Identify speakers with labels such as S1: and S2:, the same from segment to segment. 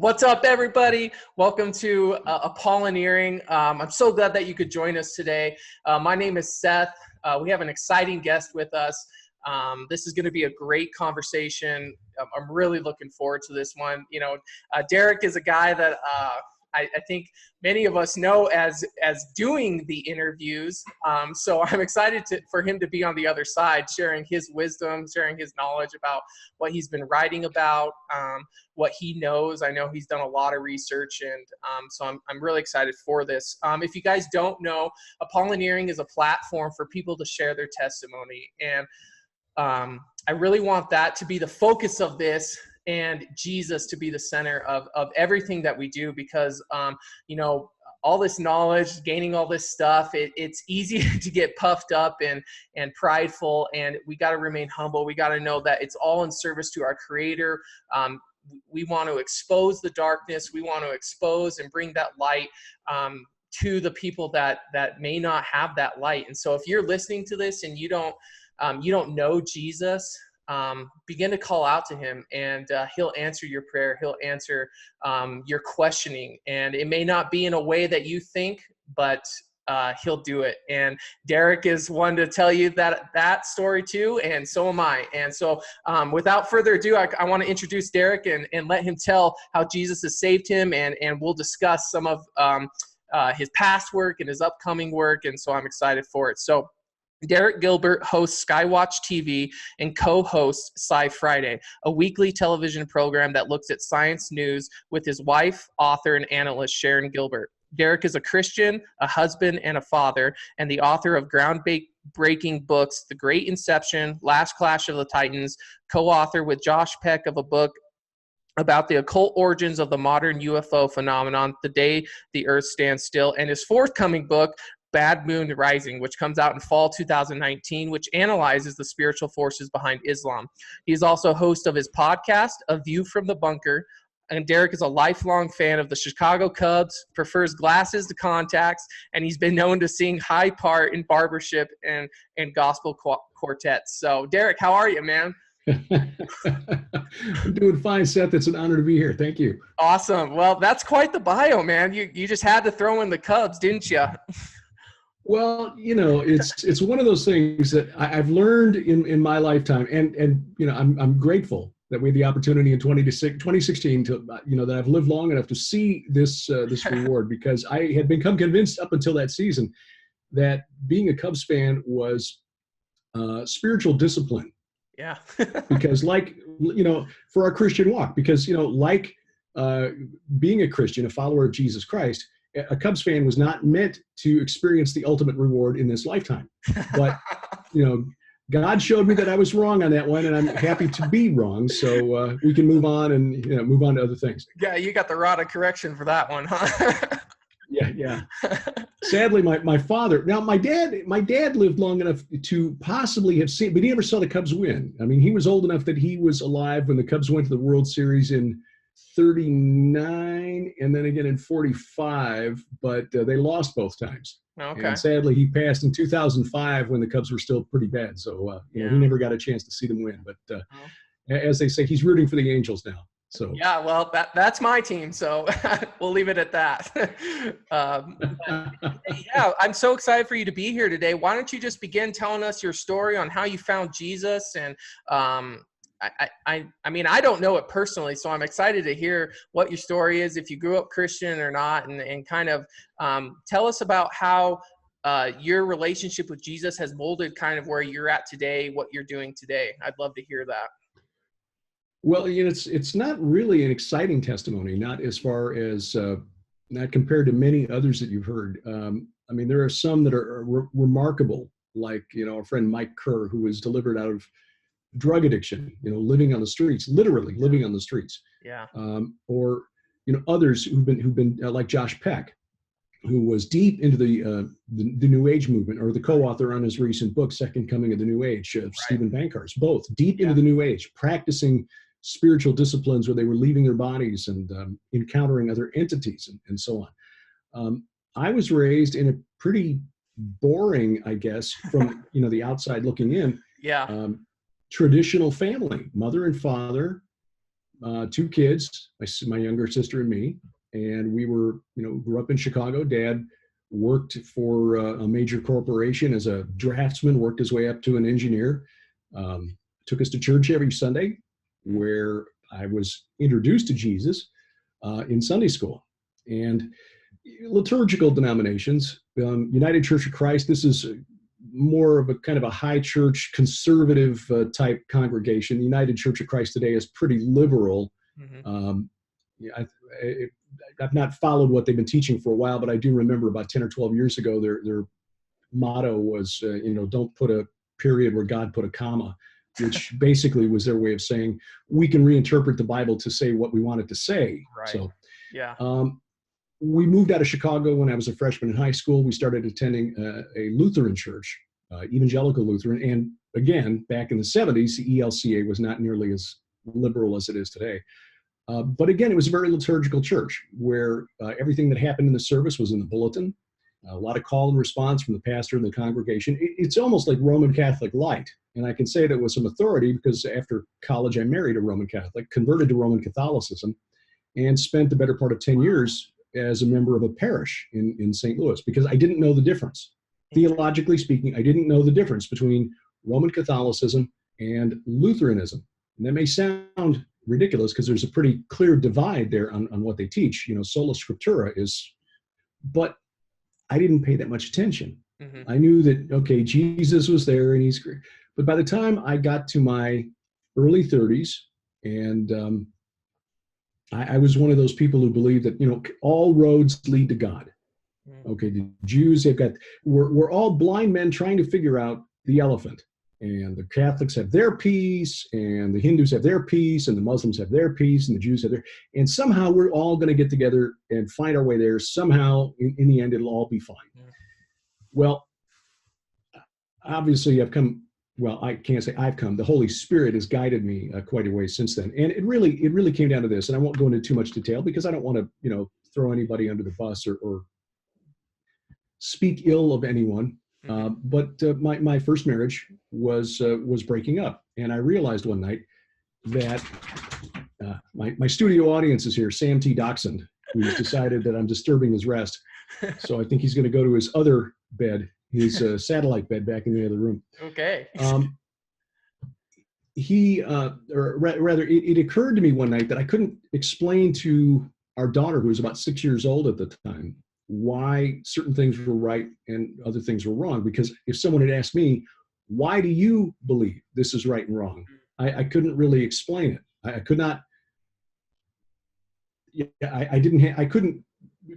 S1: What's up, everybody? Welcome to Apolo-neering. I'm so glad that you could join us today. My name is Seth. We have an exciting guest with us. This is going to be a great conversation. I'm really looking forward to this one. You know, Derek is a guy that I think many of us know as doing the interviews. So I'm excited for him to be on the other side, sharing his wisdom, sharing his knowledge about what he's been writing about, what he knows. I know he's done a lot of research, and so I'm really excited for this. If you guys don't know, Apolo-neering is a platform for people to share their testimony, and I really want that to be the focus of this, and Jesus to be the center of everything that we do, because you know, all this knowledge, gaining all this stuff, it's easy to get puffed up and prideful, and we got to remain humble. We got to know that it's all in service to our Creator. We want to expose the darkness. We want to expose and bring that light to the people that may not have that light. And so if you're listening to this and you don't know Jesus, begin to call out to him, and he'll answer your prayer. He'll answer your questioning, and it may not be in a way that you think, but he'll do it. And Derek is one to tell you that story too, and so am I. And so without further ado, I want to introduce Derek and let him tell how Jesus has saved him, and we'll discuss some of his past work and his upcoming work, and so I'm excited for it. So Derek Gilbert hosts Skywatch TV and co-hosts Sci Friday, a weekly television program that looks at science news with his wife, author, and analyst Sharon Gilbert. Derek is a Christian, a husband, and a father, and the author of groundbreaking books, The Great Inception, Last Clash of the Titans, co-author with Josh Peck of a book about the occult origins of the modern UFO phenomenon, The Day the Earth Stands Still, and his forthcoming book, Bad Moon Rising, which comes out in fall 2019, which analyzes the spiritual forces behind Islam. He is also host of his podcast, A View from the Bunker. And Derek is a lifelong fan of the Chicago Cubs, prefers glasses to contacts, and he's been known to sing high part in barbershop and gospel quartets. So, Derek, how are you, man?
S2: I'm doing fine, Seth. It's an honor to be here. Thank you.
S1: Awesome. Well, that's quite the bio, man. You just had to throw in the Cubs, didn't you?
S2: Well, you know, it's one of those things that I've learned in my lifetime, and you know, I'm grateful that we had the opportunity in 2016 to, you know, that I've lived long enough to see this reward, because I had become convinced up until that season that being a Cubs fan was spiritual discipline.
S1: Yeah.
S2: Because, like, you know, for our Christian walk, because, you know, like being a Christian, a follower of Jesus Christ, a Cubs fan was not meant to experience the ultimate reward in this lifetime. But, you know, God showed me that I was wrong on that one, and I'm happy to be wrong. So we can move on and, you know, move on to other things.
S1: Yeah, you got the rod of correction for that one, huh?
S2: Yeah. Sadly, my father, now my dad lived long enough to possibly have seen, but he never saw the Cubs win. I mean, he was old enough that he was alive when the Cubs went to the World Series in 39 and then again in 45, but they lost both times.
S1: Okay.
S2: And sadly, he passed in 2005 when the Cubs were still pretty bad. So you know, he never got a chance to see them win. But as they say, he's rooting for the Angels now. So
S1: yeah, well, that's my team, so we'll leave it at that. Yeah, I'm so excited for you to be here today. Why don't you just begin telling us your story on how you found Jesus? And I mean, I don't know it personally, so I'm excited to hear what your story is, if you grew up Christian or not, and kind of tell us about how your relationship with Jesus has molded kind of where you're at today, what you're doing today. I'd love to hear that.
S2: Well, you know, it's not really an exciting testimony, not as far as not compared to many others that you've heard. I mean, there are some that are remarkable, like, you know, our friend Mike Kerr, who was delivered out of drug addiction, you know, living on the streets, literally living on the streets.
S1: Yeah.
S2: Or, you know, others who've been like Josh Peck, who was deep into the New Age movement, or the co-author on his recent book, Second Coming of the New Age, Stephen Bankar's, both deep into the New Age, practicing spiritual disciplines where they were leaving their bodies and encountering other entities and so on. I was raised in a pretty boring, I guess, from, you know, the outside looking in, traditional family, mother and father, two kids, my younger sister and me, and we were, grew up in Chicago. Dad worked for a major corporation as a draftsman, worked his way up to an engineer, took us to church every Sunday, where I was introduced to Jesus in Sunday school. And liturgical denominations, United Church of Christ, this is more of a kind of a high church, conservative type congregation. The United Church of Christ today is pretty liberal. I've not followed what they've been teaching for a while, but I do remember about 10 or 12 years ago, their motto was, don't put a period where God put a comma, which basically was their way of saying we can reinterpret the Bible to say what we want it to say.
S1: Right.
S2: So,
S1: yeah.
S2: We moved out of Chicago when I was a freshman in high school. We started attending a Lutheran church, evangelical Lutheran. And again, back in the 70s, the ELCA was not nearly as liberal as it is today. But again, it was a very liturgical church where everything that happened in the service was in the bulletin. A lot of call and response from the pastor and the congregation. It's almost like Roman Catholic light. And I can say that with some authority because after college, I married a Roman Catholic, converted to Roman Catholicism, and spent the better part of 10 years as a member of a parish in St. Louis because I didn't know the difference. Theologically speaking, I didn't know the difference between Roman Catholicism and Lutheranism. And that may sound ridiculous because there's a pretty clear divide there on what they teach. Sola Scriptura is, but I didn't pay that much attention. I knew that, okay, Jesus was there and he's great. But by the time I got to my early 30s and I was one of those people who believed that, all roads lead to God. Okay, the Jews, we're all blind men trying to figure out the elephant. And the Catholics have their piece, and the Hindus have their piece, and the Muslims have their piece, and the Jews have their, and somehow we're all going to get together and find our way there. Somehow, in the end, it'll all be fine. Well, obviously, I can't say I've come. The Holy Spirit has guided me quite a way since then. And it really came down to this, and I won't go into too much detail because I don't want to, throw anybody under the bus or speak ill of anyone. But my first marriage was breaking up, and I realized one night that my studio audience is here. Sam T. Dachshund, who's decided that I'm disturbing his rest, so I think he's going to go to his other bed, his satellite bed back in the other room.
S1: Okay.
S2: It occurred to me one night that I couldn't explain to our daughter, who was about 6 years old at the time, why certain things were right and other things were wrong. Because if someone had asked me, why do you believe this is right and wrong? I couldn't really explain it. I could not, I couldn't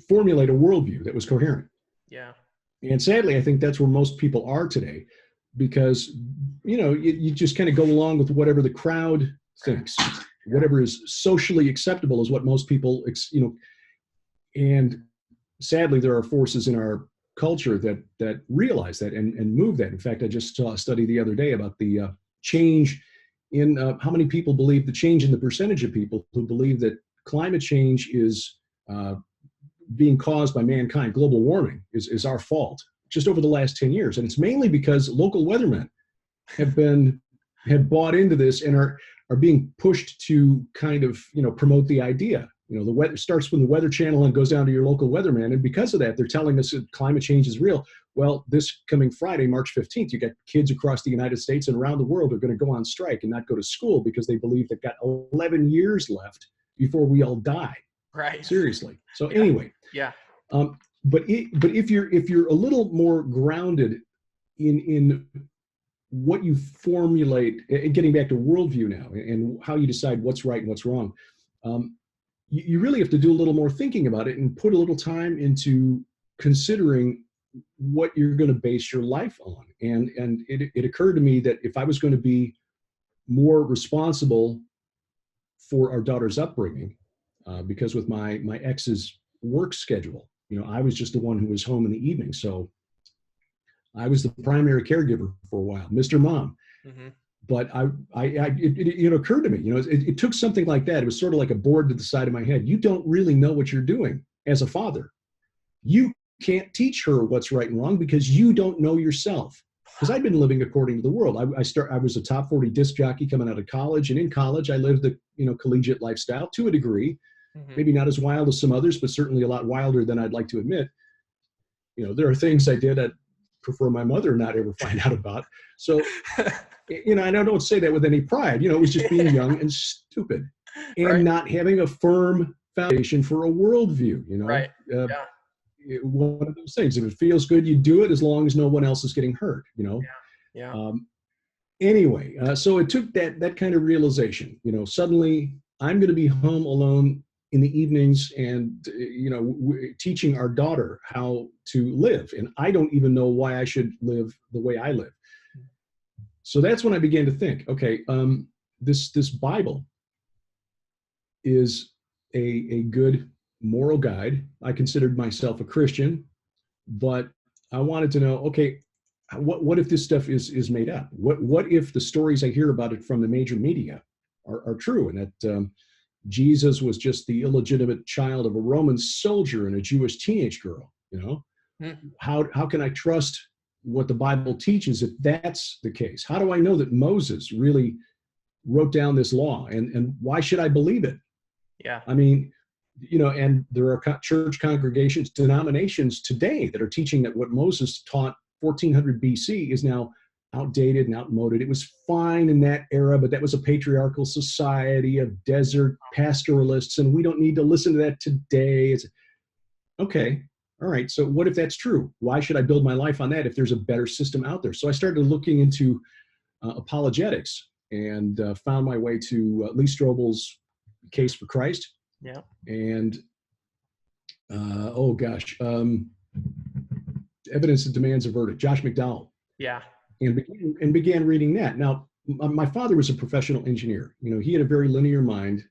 S2: formulate a worldview that was coherent.
S1: Yeah.
S2: And sadly, I think that's where most people are today because, you just kind of go along with whatever the crowd thinks. Whatever is socially acceptable is what most people, and sadly, there are forces in our culture that realize that and move that. In fact, I just saw a study the other day about the change in how many people believe, the change in the percentage of people who believe that climate change is being caused by mankind. Global warming is our fault just over the last 10 years. And it's mainly because local weathermen have bought into this and are being pushed to kind of, promote the idea. The weather starts from the Weather Channel and goes down to your local weatherman. And because of that, they're telling us that climate change is real. Well, this coming Friday, March 15th, you got kids across the United States and around the world are going to go on strike and not go to school because they believe they've got 11 years left before we all die.
S1: Right.
S2: Seriously. So anyway.
S1: Yeah.
S2: But if you're a little more grounded in what you formulate, and getting back to worldview now and how you decide what's right and what's wrong, you really have to do a little more thinking about it and put a little time into considering what you're going to base your life on. And it occurred to me that if I was going to be more responsible for our daughter's upbringing, because with my ex's work schedule, I was just the one who was home in the evening. So I was the primary caregiver for a while, Mr. Mom. Mm-hmm. But it occurred to me, it took something like that. It was sort of like a board to the side of my head. You don't really know what you're doing as a father. You can't teach her what's right and wrong because you don't know yourself. because I'd been living according to the world. I was a top 40 disc jockey coming out of college, and in college I lived the collegiate lifestyle to a degree, maybe not as wild as some others, but certainly a lot wilder than I'd like to admit. There are things I did I'd prefer my mother not ever find out about. So, and I don't say that with any pride. It was just being young and stupid, and not having a firm foundation for a worldview.
S1: Right.
S2: One of those things. If it feels good, you do it as long as no one else is getting hurt. Anyway, so it took that kind of realization. Suddenly I'm going to be home alone in the evenings and teaching our daughter how to live, and I don't even know why I should live the way I live. So that's when I began to think, okay, this Bible is a good moral guide. I considered myself a Christian, but I wanted to know, okay, what if this stuff is made up? What if the stories I hear about it from the major media are true, and that Jesus was just the illegitimate child of a Roman soldier and a Jewish teenage girl? How can I trust what the Bible teaches if that's the case? How do I know that Moses really wrote down this law, and why should I believe it?
S1: Yeah.
S2: I mean, and there are church congregations, denominations today that are teaching that what Moses taught 1400 BC is now outdated and outmoded. It was fine in that era, but that was a patriarchal society of desert pastoralists, and we don't need to listen to that today. It's okay. All right. So what if that's true? Why should I build my life on that if there's a better system out there? So I started looking into apologetics and found my way to Lee Strobel's Case for Christ.
S1: Yeah.
S2: And Evidence That Demands a Verdict, Josh McDowell.
S1: Yeah.
S2: And began reading that. Now, my father was a professional engineer. He had a very linear mind.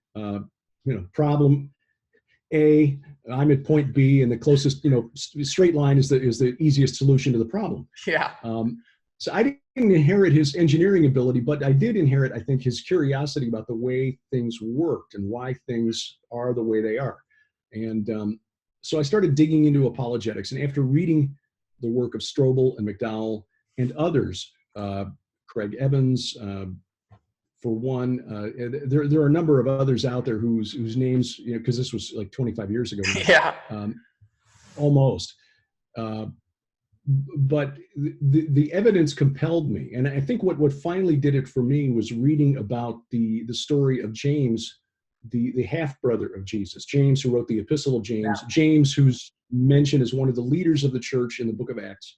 S2: Problem A, I'm at point B, and the closest, straight line is the easiest solution to the problem.
S1: Yeah.
S2: So I didn't inherit his engineering ability, but I did inherit, I think, his curiosity about the way things worked and why things are the way they are. And so I started digging into apologetics. And after reading the work of Strobel and McDowell and others, Craig Evans, for one, there are a number of others out there whose names, because this was like 25 years ago now,
S1: yeah,
S2: almost. But the evidence compelled me, and I think what finally did it for me was reading about the story of James, the half brother of Jesus, James, who wrote the Epistle of James, James, who's mentioned as one of the leaders of the church in the book of Acts.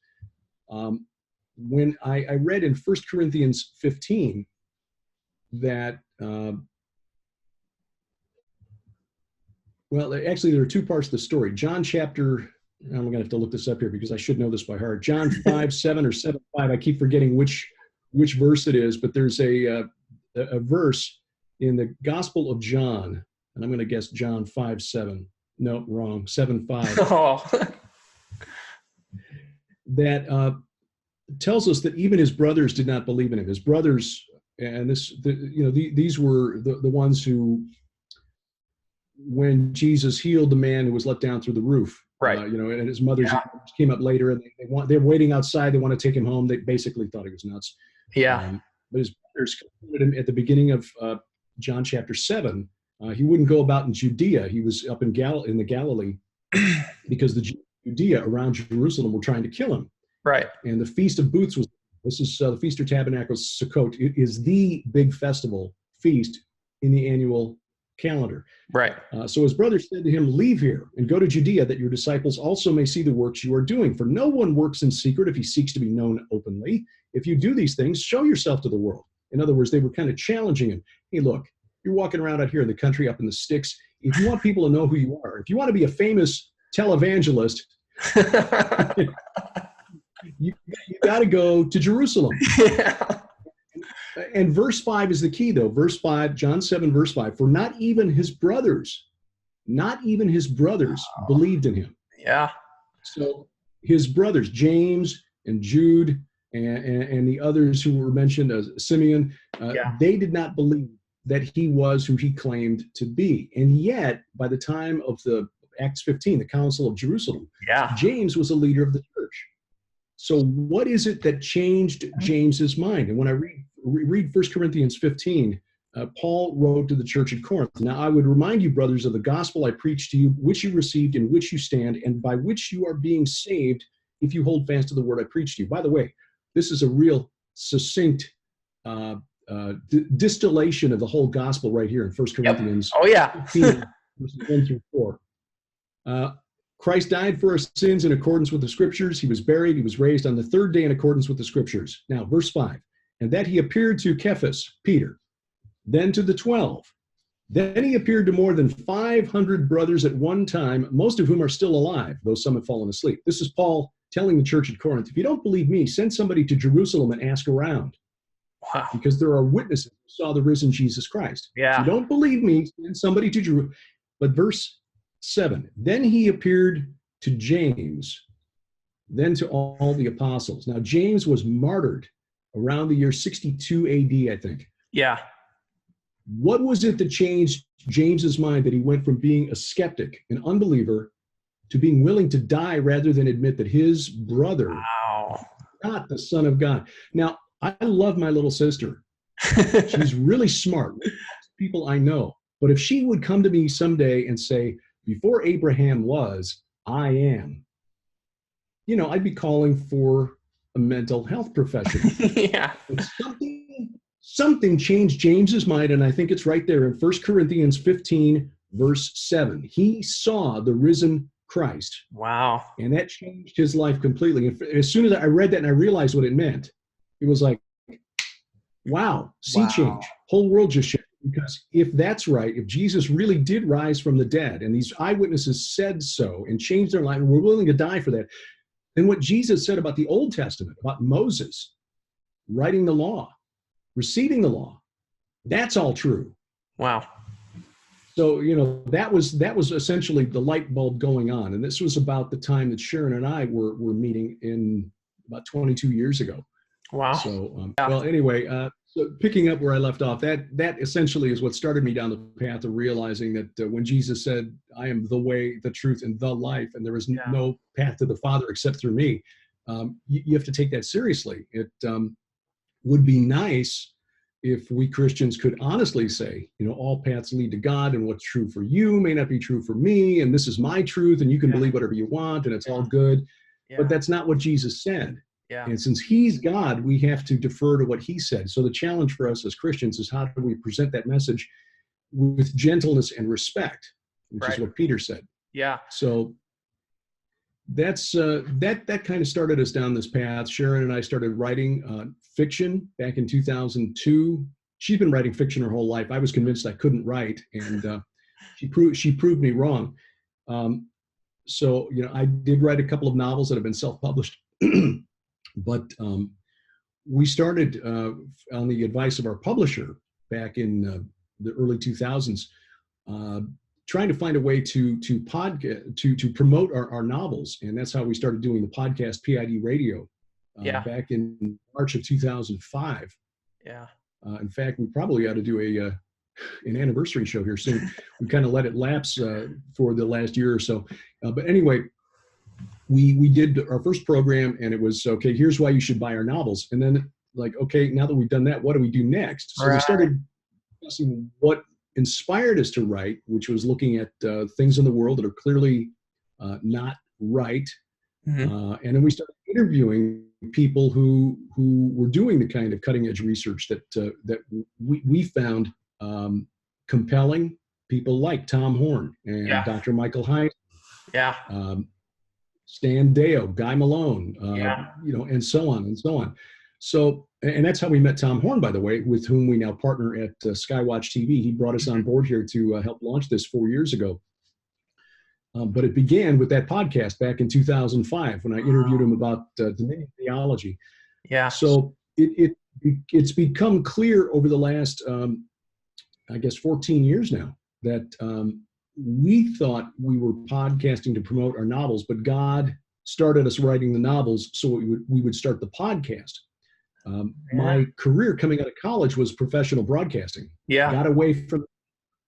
S2: When I read in 1 Corinthians 15 that, actually there are two parts of the story. John chapter, I'm going to have to look this up here because I should know this by heart. John 5:7 or 7:5. I keep forgetting which verse it is, but there's a verse in the Gospel of John, and I'm going to guess John 5:7. No, wrong. 7:5. Oh. That tells us that even his brothers did not believe in him. His brothers, and these were the ones who, when Jesus healed the man who was let down through the roof,
S1: right?
S2: And his mother's came up later, and they're waiting outside. They want to take him home. They basically thought he was nuts.
S1: Yeah.
S2: But his brothers confronted him at the beginning of John chapter 7. He wouldn't go about in Judea. He was up in the Galilee because the Judea around Jerusalem were trying to kill him.
S1: Right.
S2: And the Feast of Booths this is the Feast of Tabernacles, Sukkot. It is the big festival feast in the annual calendar.
S1: Right.
S2: So his brother said to him, "Leave here and go to Judea, that your disciples also may see the works you are doing. For no one works in secret if he seeks to be known openly. If you do these things, show yourself to the world." In other words, they were kind of challenging him. Hey, look, you're walking around out here in the country, up in the sticks. If you want people to know who you are, if you want to be a famous televangelist, you got to go to Jerusalem.
S1: Yeah.
S2: And verse 5 is the key, though. Verse 5, John 7, verse 5. For not even his brothers believed in him.
S1: Yeah.
S2: So his brothers, James and Jude and the others who were mentioned, Simeon, they did not believe that he was who he claimed to be. And yet, by the time of the Acts 15, the Council of Jerusalem, James was a leader of the church. So what is it that changed James's mind? And when I read 1 Corinthians 15, Paul wrote to the church at Corinth, "Now I would remind you, brothers, of the gospel I preached to you, which you received, in which you stand, and by which you are being saved, if you hold fast to the word I preached to you." By the way, this is a real succinct distillation of the whole gospel right here in 1 Corinthians 15, verses 1 through 4. Christ died for our sins in accordance with the scriptures. He was buried. He was raised on the third day in accordance with the scriptures. Now, verse 5. And that he appeared to Cephas, Peter, then to the 12. Then he appeared to more than 500 brothers at one time, most of whom are still alive, though some have fallen asleep. This is Paul telling the church at Corinth, if you don't believe me, send somebody to Jerusalem and ask around.
S1: Wow.
S2: Because there are witnesses who saw the risen Jesus Christ.
S1: Yeah.
S2: If you don't believe me, send somebody to Jerusalem. But verse 7, then he appeared to James, then to all the apostles. Now, James was martyred around the year 62 AD, I think.
S1: Yeah.
S2: What was it that changed James's mind that he went from being a skeptic, an unbeliever, to being willing to die rather than admit that his brother,
S1: wow,
S2: not the Son of God? Now, I love my little sister. She's really smart. People I know. But if she would come to me someday and say, before Abraham was, I am, I'd be calling for a mental health professional.
S1: Yeah.
S2: But something changed James's mind, and I think it's right there in 1 Corinthians 15, verse 7. He saw the risen Christ.
S1: Wow.
S2: And that changed his life completely. And as soon as I read that and I realized what it meant, it was like, wow, sea change. Whole world just shifted. Because if that's right, if Jesus really did rise from the dead, and these eyewitnesses said so and changed their life, and we're willing to die for that, then what Jesus said about the Old Testament, about Moses writing the law, receiving the law, that's all true.
S1: Wow.
S2: So, that was essentially the light bulb going on. And this was about the time that Sharon and I were meeting in about 22 years ago.
S1: Wow.
S2: So, well, anyway, so picking up where I left off, that essentially is what started me down the path of realizing that when Jesus said, I am the way, the truth, and the life, and there is no path to the Father except through me, you have to take that seriously. It would be nice if we Christians could honestly say, all paths lead to God, and what's true for you may not be true for me, and this is my truth, and you can believe whatever you want, and it's all good. Yeah. But that's not what Jesus said. Yeah. And since he's God, we have to defer to what he said. So the challenge for us as Christians is, how do we present that message with gentleness and respect, which is what Peter said. Yeah. So that's that kind of started us down this path. Sharon and I started writing fiction back in 2002. She's been writing fiction her whole life. I was convinced I couldn't write, and she proved me wrong. So I did write a couple of novels that have been self-published. But we started on the advice of our publisher back in the early 2000s, trying to find a way to promote our novels, and that's how we started doing the podcast PID Radio back in March of 2005. Yeah. In fact, we probably ought to do an anniversary show here soon. We kind of let it lapse for the last year or so, but anyway. We did our first program, and it was, okay, here's why you should buy our novels. And then, okay, now that we've done that, what do we do next? So we started discussing what inspired us to write, which was looking at things in the world that are clearly not right. Mm-hmm. And then we started interviewing people who were doing the kind of cutting edge research that we found compelling. People like Tom Horn and Dr. Michael Hines. Yeah. Stan Deo, Guy Malone, and so on and so on. So, and that's how we met Tom Horn, by the way, with whom we now partner at Skywatch TV. He brought us on board here to help launch this 4 years ago. But it began with that podcast back in 2005 when I interviewed him about dominion theology. Yeah. So it's become clear over the last, 14 years now that we thought we were podcasting to promote our novels, but God started us writing the novels so we would start the podcast. My career coming out of college was professional broadcasting. Yeah. Got away from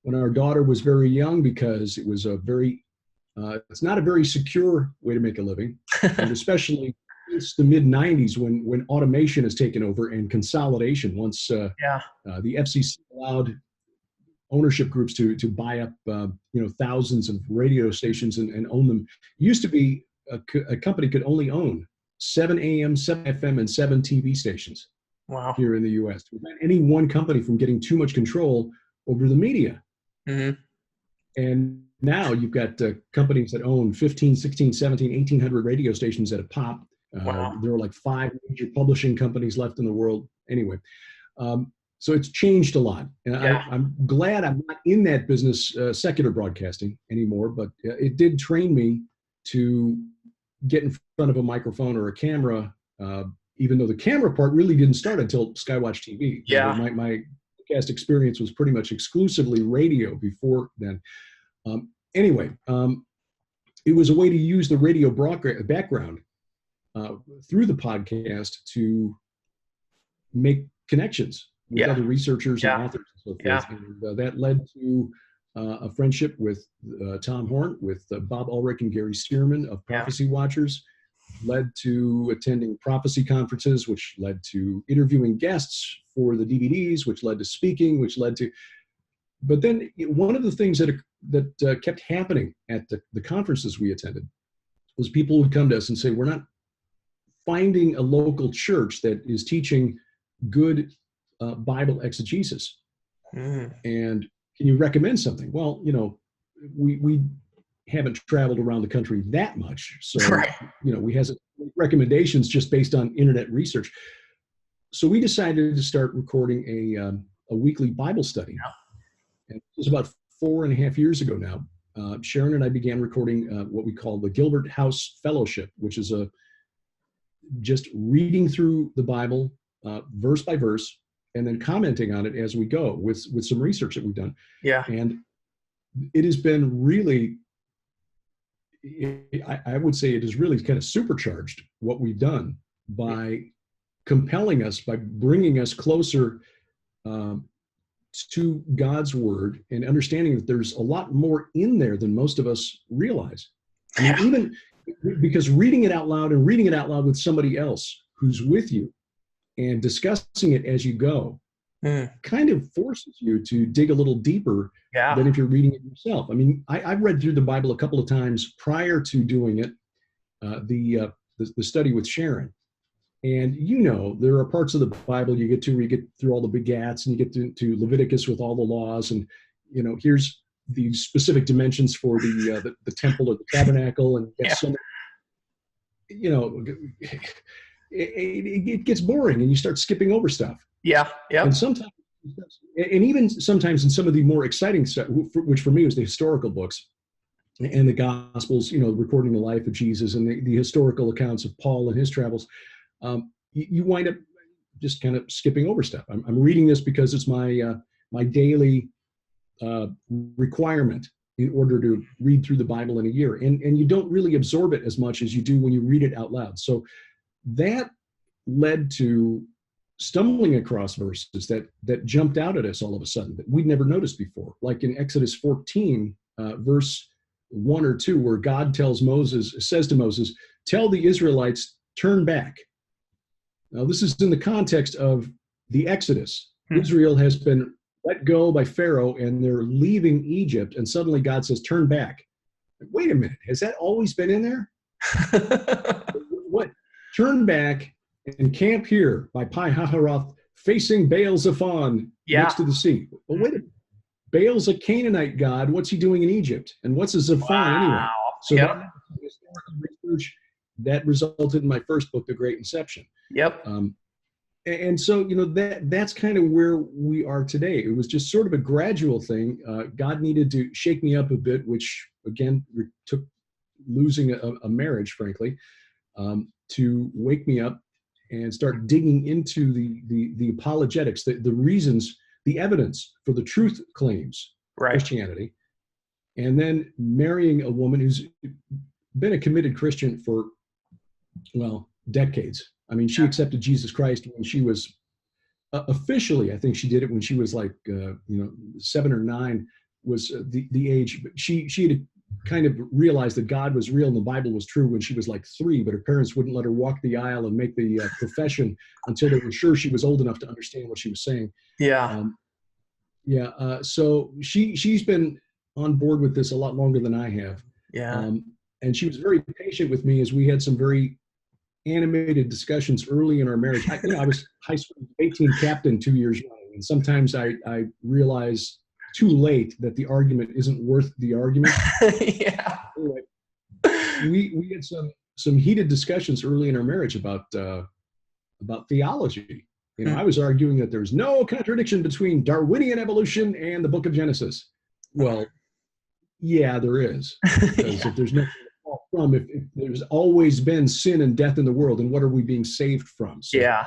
S2: when our daughter was very young because it was it's not a very secure way to make a living, and especially since the mid 90s when automation has taken over and consolidation. Once the FCC allowed ownership groups to buy up thousands of radio stations and own them. It used to be a company could only own 7 AM, 7 FM, and 7 TV stations.
S1: Wow.
S2: Here in the U.S. to prevent any one company from getting too much control over the media.
S1: Mm-hmm.
S2: And now you've got companies that own 15, 16, 17, 1,800 radio stations at a pop.
S1: Wow.
S2: There are like 5 major publishing companies left in the world. Anyway, so it's changed a lot. And I'm glad I'm not in that business, secular broadcasting anymore, but it did train me to get in front of a microphone or a camera, even though the camera part really didn't start until Skywatch TV.
S1: Yeah.
S2: My podcast experience was pretty much exclusively radio before then. Anyway, it was a way to use the radio background through the podcast to make connections with other researchers and authors and so forth. And that led to a friendship with Tom Horn, with Bob Ulrich and Gary Stearman of Prophecy Watchers, led to attending prophecy conferences, which led to interviewing guests for the DVDs, which led to speaking, which led to, but then one of the things that kept happening at the conferences we attended was people would come to us and say, we're not finding a local church that is teaching good Bible exegesis. And can you recommend something? Well, we haven't traveled around the country that much. So, we have recommendations just based on internet research. So we decided to start recording a weekly Bible study. And it was about 4.5 years ago now. Sharon and I began recording what we call the Gilbert House Fellowship, which is just reading through the Bible verse by verse and then commenting on it as we go with some research that we've done. Yeah. And it has been really, I would say it has really kind of supercharged what we've done by compelling us, by bringing us closer to God's word and understanding that there's a lot more in there than most of us realize. I mean, even because reading it out loud and reading it out loud with somebody else who's with you and discussing it as you go kind of forces you to dig a little deeper than if you're reading it yourself. I mean, I've read through the Bible a couple of times prior to doing it, the study with Sharon. And there are parts of the Bible you get to where you get through all the begats and you get to Leviticus with all the laws and, here's the specific dimensions for the temple or the tabernacle and it gets boring and you start skipping over stuff. And sometimes, and even sometimes in some of the more exciting stuff, which for me was the historical books and the Gospels, recording the life of Jesus and the historical accounts of Paul and his travels, you wind up just kind of skipping over stuff. I'm reading this because it's my daily requirement in order to read through the Bible in a year. And you don't really absorb it as much as you do when you read it out loud. So that led to stumbling across verses that jumped out at us all of a sudden that we'd never noticed before. Like in Exodus 14, verse 1 or 2, where God says to Moses, tell the Israelites, turn back. Now, this is in the context of the Exodus. Israel has been let go by Pharaoh, and they're leaving Egypt, and suddenly God says, turn back. Wait a minute, has that always been in there? What? Turn back and camp here by Pi-hahiroth, facing Baal-zephon next to the sea. Well, wait a minute. Baal's a Canaanite god. What's he doing in Egypt? And what's a Zephon anyway? So that historical research that resulted in my first book, The Great Inception. And so, that's kind of where we are today. It was just sort of a gradual thing. God needed to shake me up a bit, which, again, took losing a marriage, frankly, to wake me up and start digging into the apologetics, the reasons, the evidence for the truth claims of Christianity, and then marrying a woman who's been a committed Christian for, decades. I mean, she accepted Jesus Christ when she was officially, I think she did it when she was like, 7 or 9 was the age. But she had kind of realized that God was real and the Bible was true when she was like 3, but her parents wouldn't let her walk the aisle and make the profession until they were sure she was old enough to understand what she was saying.
S1: Yeah.
S2: So she's been on board with this a lot longer than I have.
S1: Yeah.
S2: And she was very patient with me as we had some very animated discussions early in our marriage. I was high school 18 captain 2 years young, and sometimes I realize too late that the argument isn't worth the argument.
S1: Yeah.
S2: Anyway, we had some heated discussions early in our marriage about theology. I was arguing that there's no contradiction between Darwinian evolution and the book of Genesis. Well, yeah, there is. Because if there's nothing to fall from, if there's always been sin and death in the world, then what are we being saved from? So,
S1: yeah.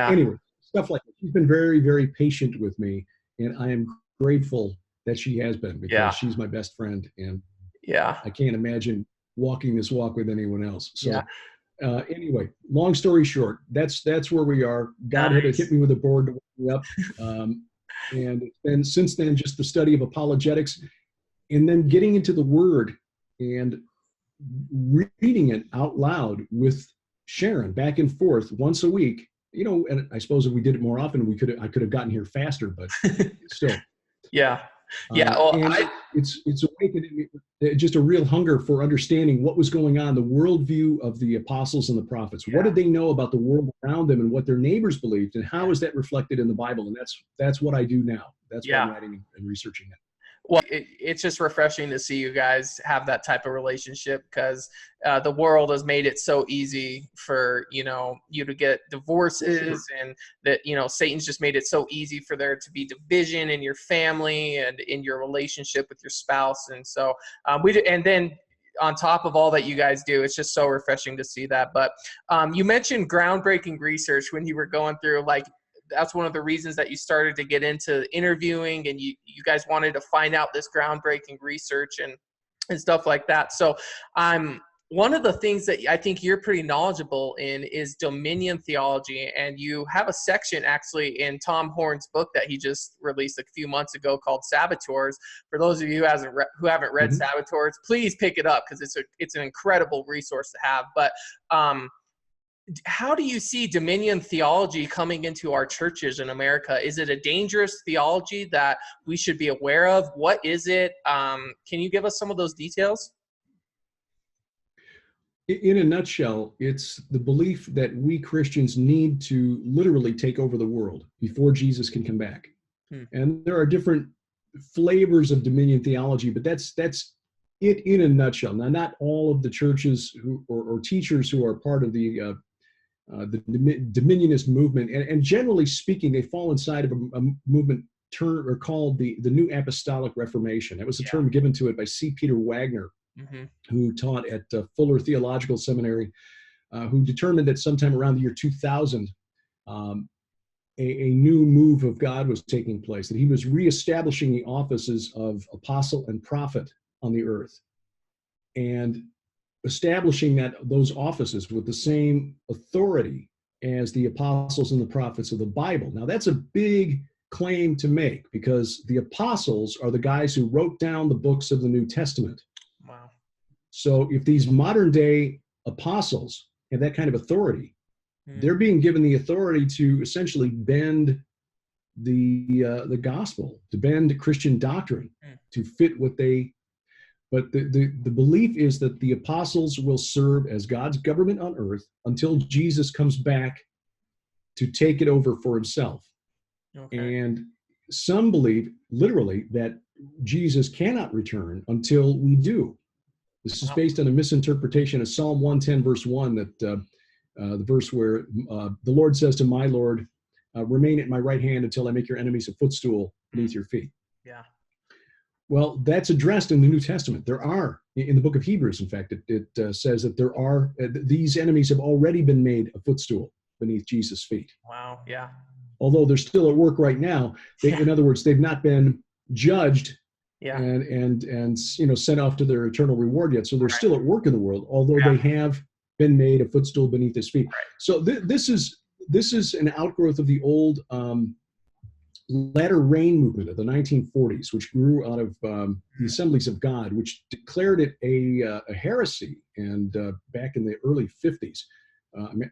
S2: Anyway, stuff like that. She's been very, very patient with me, and I am grateful that she has been, because she's my best friend, and I can't imagine walking this walk with anyone else. So anyway, long story short, that's where we are. God had to hit me with a board to wake me up. And it's been since then just the study of apologetics, and then getting into the Word and reading it out loud with Sharon back and forth once a week. And I suppose if we did it more often, I could have gotten here faster, but still. It's awakening just a real hunger for understanding what was going on, the worldview of the apostles and the prophets. What did they know about the world around them and what their neighbors believed, and how is that reflected in the Bible? And that's what I do now. That's what I'm writing and researching it.
S1: Well, it's just refreshing to see you guys have that type of relationship, because the world has made it so easy for, you to get divorces, and that, Satan's just made it so easy for there to be division in your family and in your relationship with your spouse. And so and then on top of all that you guys do, it's just so refreshing to see that. But you mentioned groundbreaking research when you were going through, that's one of the reasons that you started to get into interviewing, and you guys wanted to find out this groundbreaking research and stuff like that. So one of the things that I think you're pretty knowledgeable in is dominion theology. And you have a section actually in Tom Horn's book that he just released a few months ago called Saboteurs. For those of you who haven't read Saboteurs, please pick it up, because it's an incredible resource to have. But how do you see dominion theology coming into our churches in America? Is it a dangerous theology that we should be aware of? What is it? Can you give us some of those details?
S2: In a nutshell, it's the belief that we Christians need to literally take over the world before Jesus can come back. And there are different flavors of dominion theology, but that's it in a nutshell. Now, not all of the churches or teachers who are part of the dominionist movement, and generally speaking, they fall inside of a movement called the New Apostolic Reformation. That was a term given to it by C. Peter Wagner, who taught at Fuller Theological Seminary, who determined that sometime around the year 2000, a new move of God was taking place, that he was reestablishing the offices of apostle and prophet on the earth, and establishing those offices with the same authority as the apostles and the prophets of the Bible. Now, that's a big claim to make, because the apostles are the guys who wrote down the books of the New Testament.
S1: Wow.
S2: So if these modern day apostles have that kind of authority, they're being given the authority to essentially bend the gospel, to bend Christian doctrine to fit what they. But the belief is that the apostles will serve as God's government on earth until Jesus comes back to take it over for himself. Okay. And some believe literally that Jesus cannot return until we do. This is based on a misinterpretation of Psalm 110, verse 1, that the verse where the Lord says to my Lord, remain at my right hand until I make your enemies a footstool beneath your feet.
S1: Yeah.
S2: Well, that's addressed in the New Testament. There are, in the book of Hebrews, in fact, it says that there are, these enemies have already been made a footstool beneath Jesus' feet.
S1: Wow, yeah.
S2: Although they're still at work right now. In other words, they've not been judged and sent off to their eternal reward yet. So they're still at work in the world, although they have been made a footstool beneath his feet. Right. So this is an outgrowth of the old latter rain movement of the 1940s, which grew out of the Assemblies of God, which declared it a heresy, and back in the early 50s.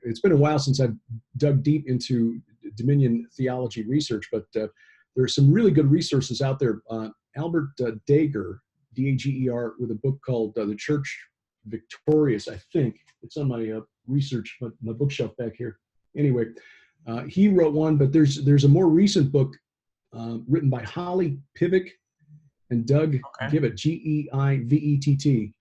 S2: It's been a while since I've dug deep into Dominion theology research, but there are some really good resources out there. Albert Dager, D-A-G-E-R, with a book called The Church Victorious, I think. It's on my my bookshelf back here. Anyway, he wrote one, but there's a more recent book written by Holly Pivot and Doug Gibbett, G-E-I-V-E-T-T.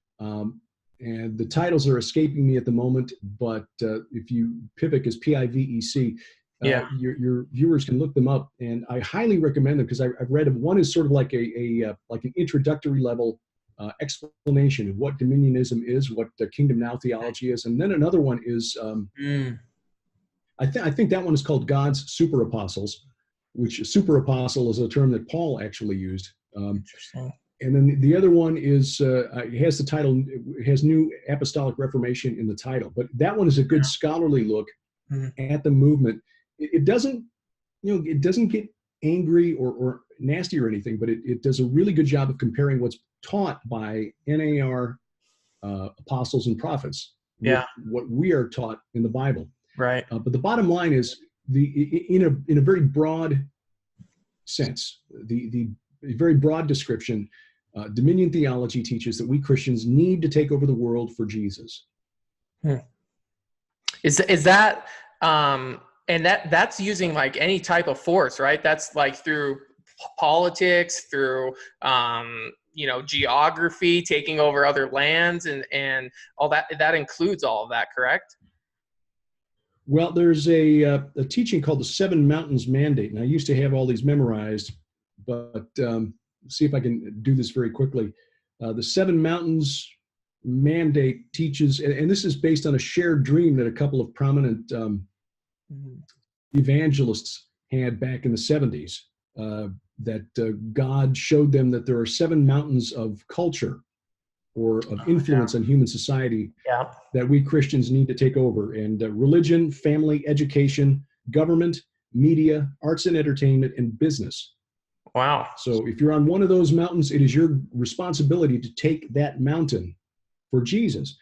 S2: And the titles are escaping me at the moment, but if you, Pivot is P-I-V-E-C, your viewers can look them up, and I highly recommend them because I've read them. One is sort of like like an introductory level explanation of what dominionism is, what Kingdom Now theology is, and then another one is I think that one is called God's Super Apostles, which super apostle is a term that Paul actually used.
S1: Interesting.
S2: And then the other one is, it has the title, it has New Apostolic Reformation in the title, but that one is a good scholarly look at the movement. It doesn't, it doesn't get angry or nasty or anything, but it does a really good job of comparing what's taught by NAR apostles and prophets with what we are taught in the Bible.
S1: Right.
S2: But the bottom line is, in a very broad sense, the very broad description, Dominion theology teaches that we Christians need to take over the world for Jesus.
S1: Is that and that's using like any type of force, right? That's like through politics, through geography, taking over other lands, and all that. That includes all of that, correct?
S2: Well, there's a teaching called the Seven Mountains Mandate, and I used to have all these memorized, but see if I can do this very quickly. The Seven Mountains Mandate teaches, and this is based on a shared dream that a couple of prominent evangelists had back in the 70s, that God showed them that there are seven mountains of culture or of influence on human society that we Christians need to take over. And religion, family, education, government, media, arts and entertainment, and business.
S1: Wow.
S2: So if you're on one of those mountains, it is your responsibility to take that mountain for Jesus.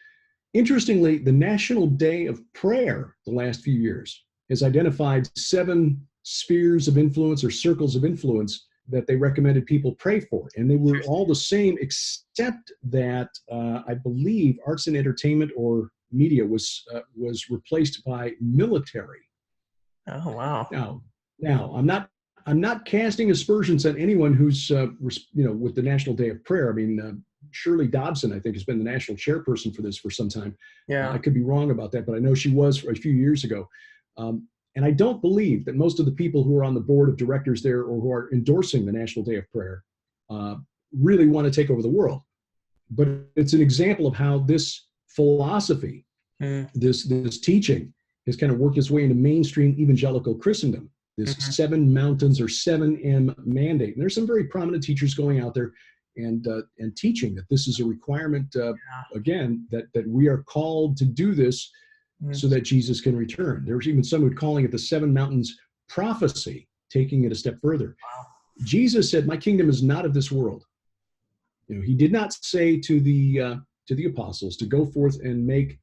S2: Interestingly, the National Day of Prayer the last few years has identified 7 spheres of influence or circles of influence that they recommended people pray for. And they were all the same, except that I believe arts and entertainment or media was replaced by military.
S1: Oh, wow.
S2: Now I'm not casting aspersions on anyone who's with the National Day of Prayer. I mean, Shirley Dobson, I think, has been the national chairperson for this for some time.
S1: Yeah.
S2: I could be wrong about that, but I know she was for a few years ago. And I don't believe that most of the people who are on the board of directors there or who are endorsing the National Day of Prayer really want to take over the world. But it's an example of how this philosophy, this teaching, has kind of worked its way into mainstream evangelical Christendom. This 7 mountains or 7M mandate. And there's some very prominent teachers going out there and teaching that this is a requirement, again, that we are called to do this so that Jesus can return. There's even someone calling it the 7 mountains prophecy, taking it a step further.
S1: Wow.
S2: Jesus said, "My kingdom is not of this world." He did not say to the apostles to go forth and make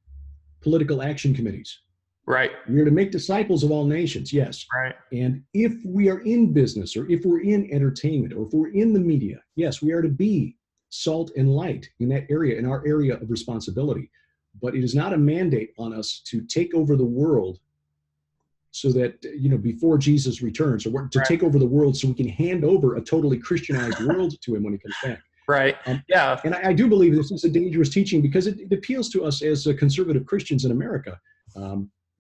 S2: political action committees.
S1: Right.
S2: We are to make disciples of all nations, yes.
S1: Right.
S2: And if we are in business, or if we're in entertainment, or if we're in the media, yes, we are to be salt and light in that area, in our area of responsibility. But it is not a mandate on us to take over the world so that, before Jesus returns, or to take over the world so we can hand over a totally Christianized world to him when he comes back.
S1: Right.
S2: And I do believe this is a dangerous teaching because it appeals to us as conservative Christians in America,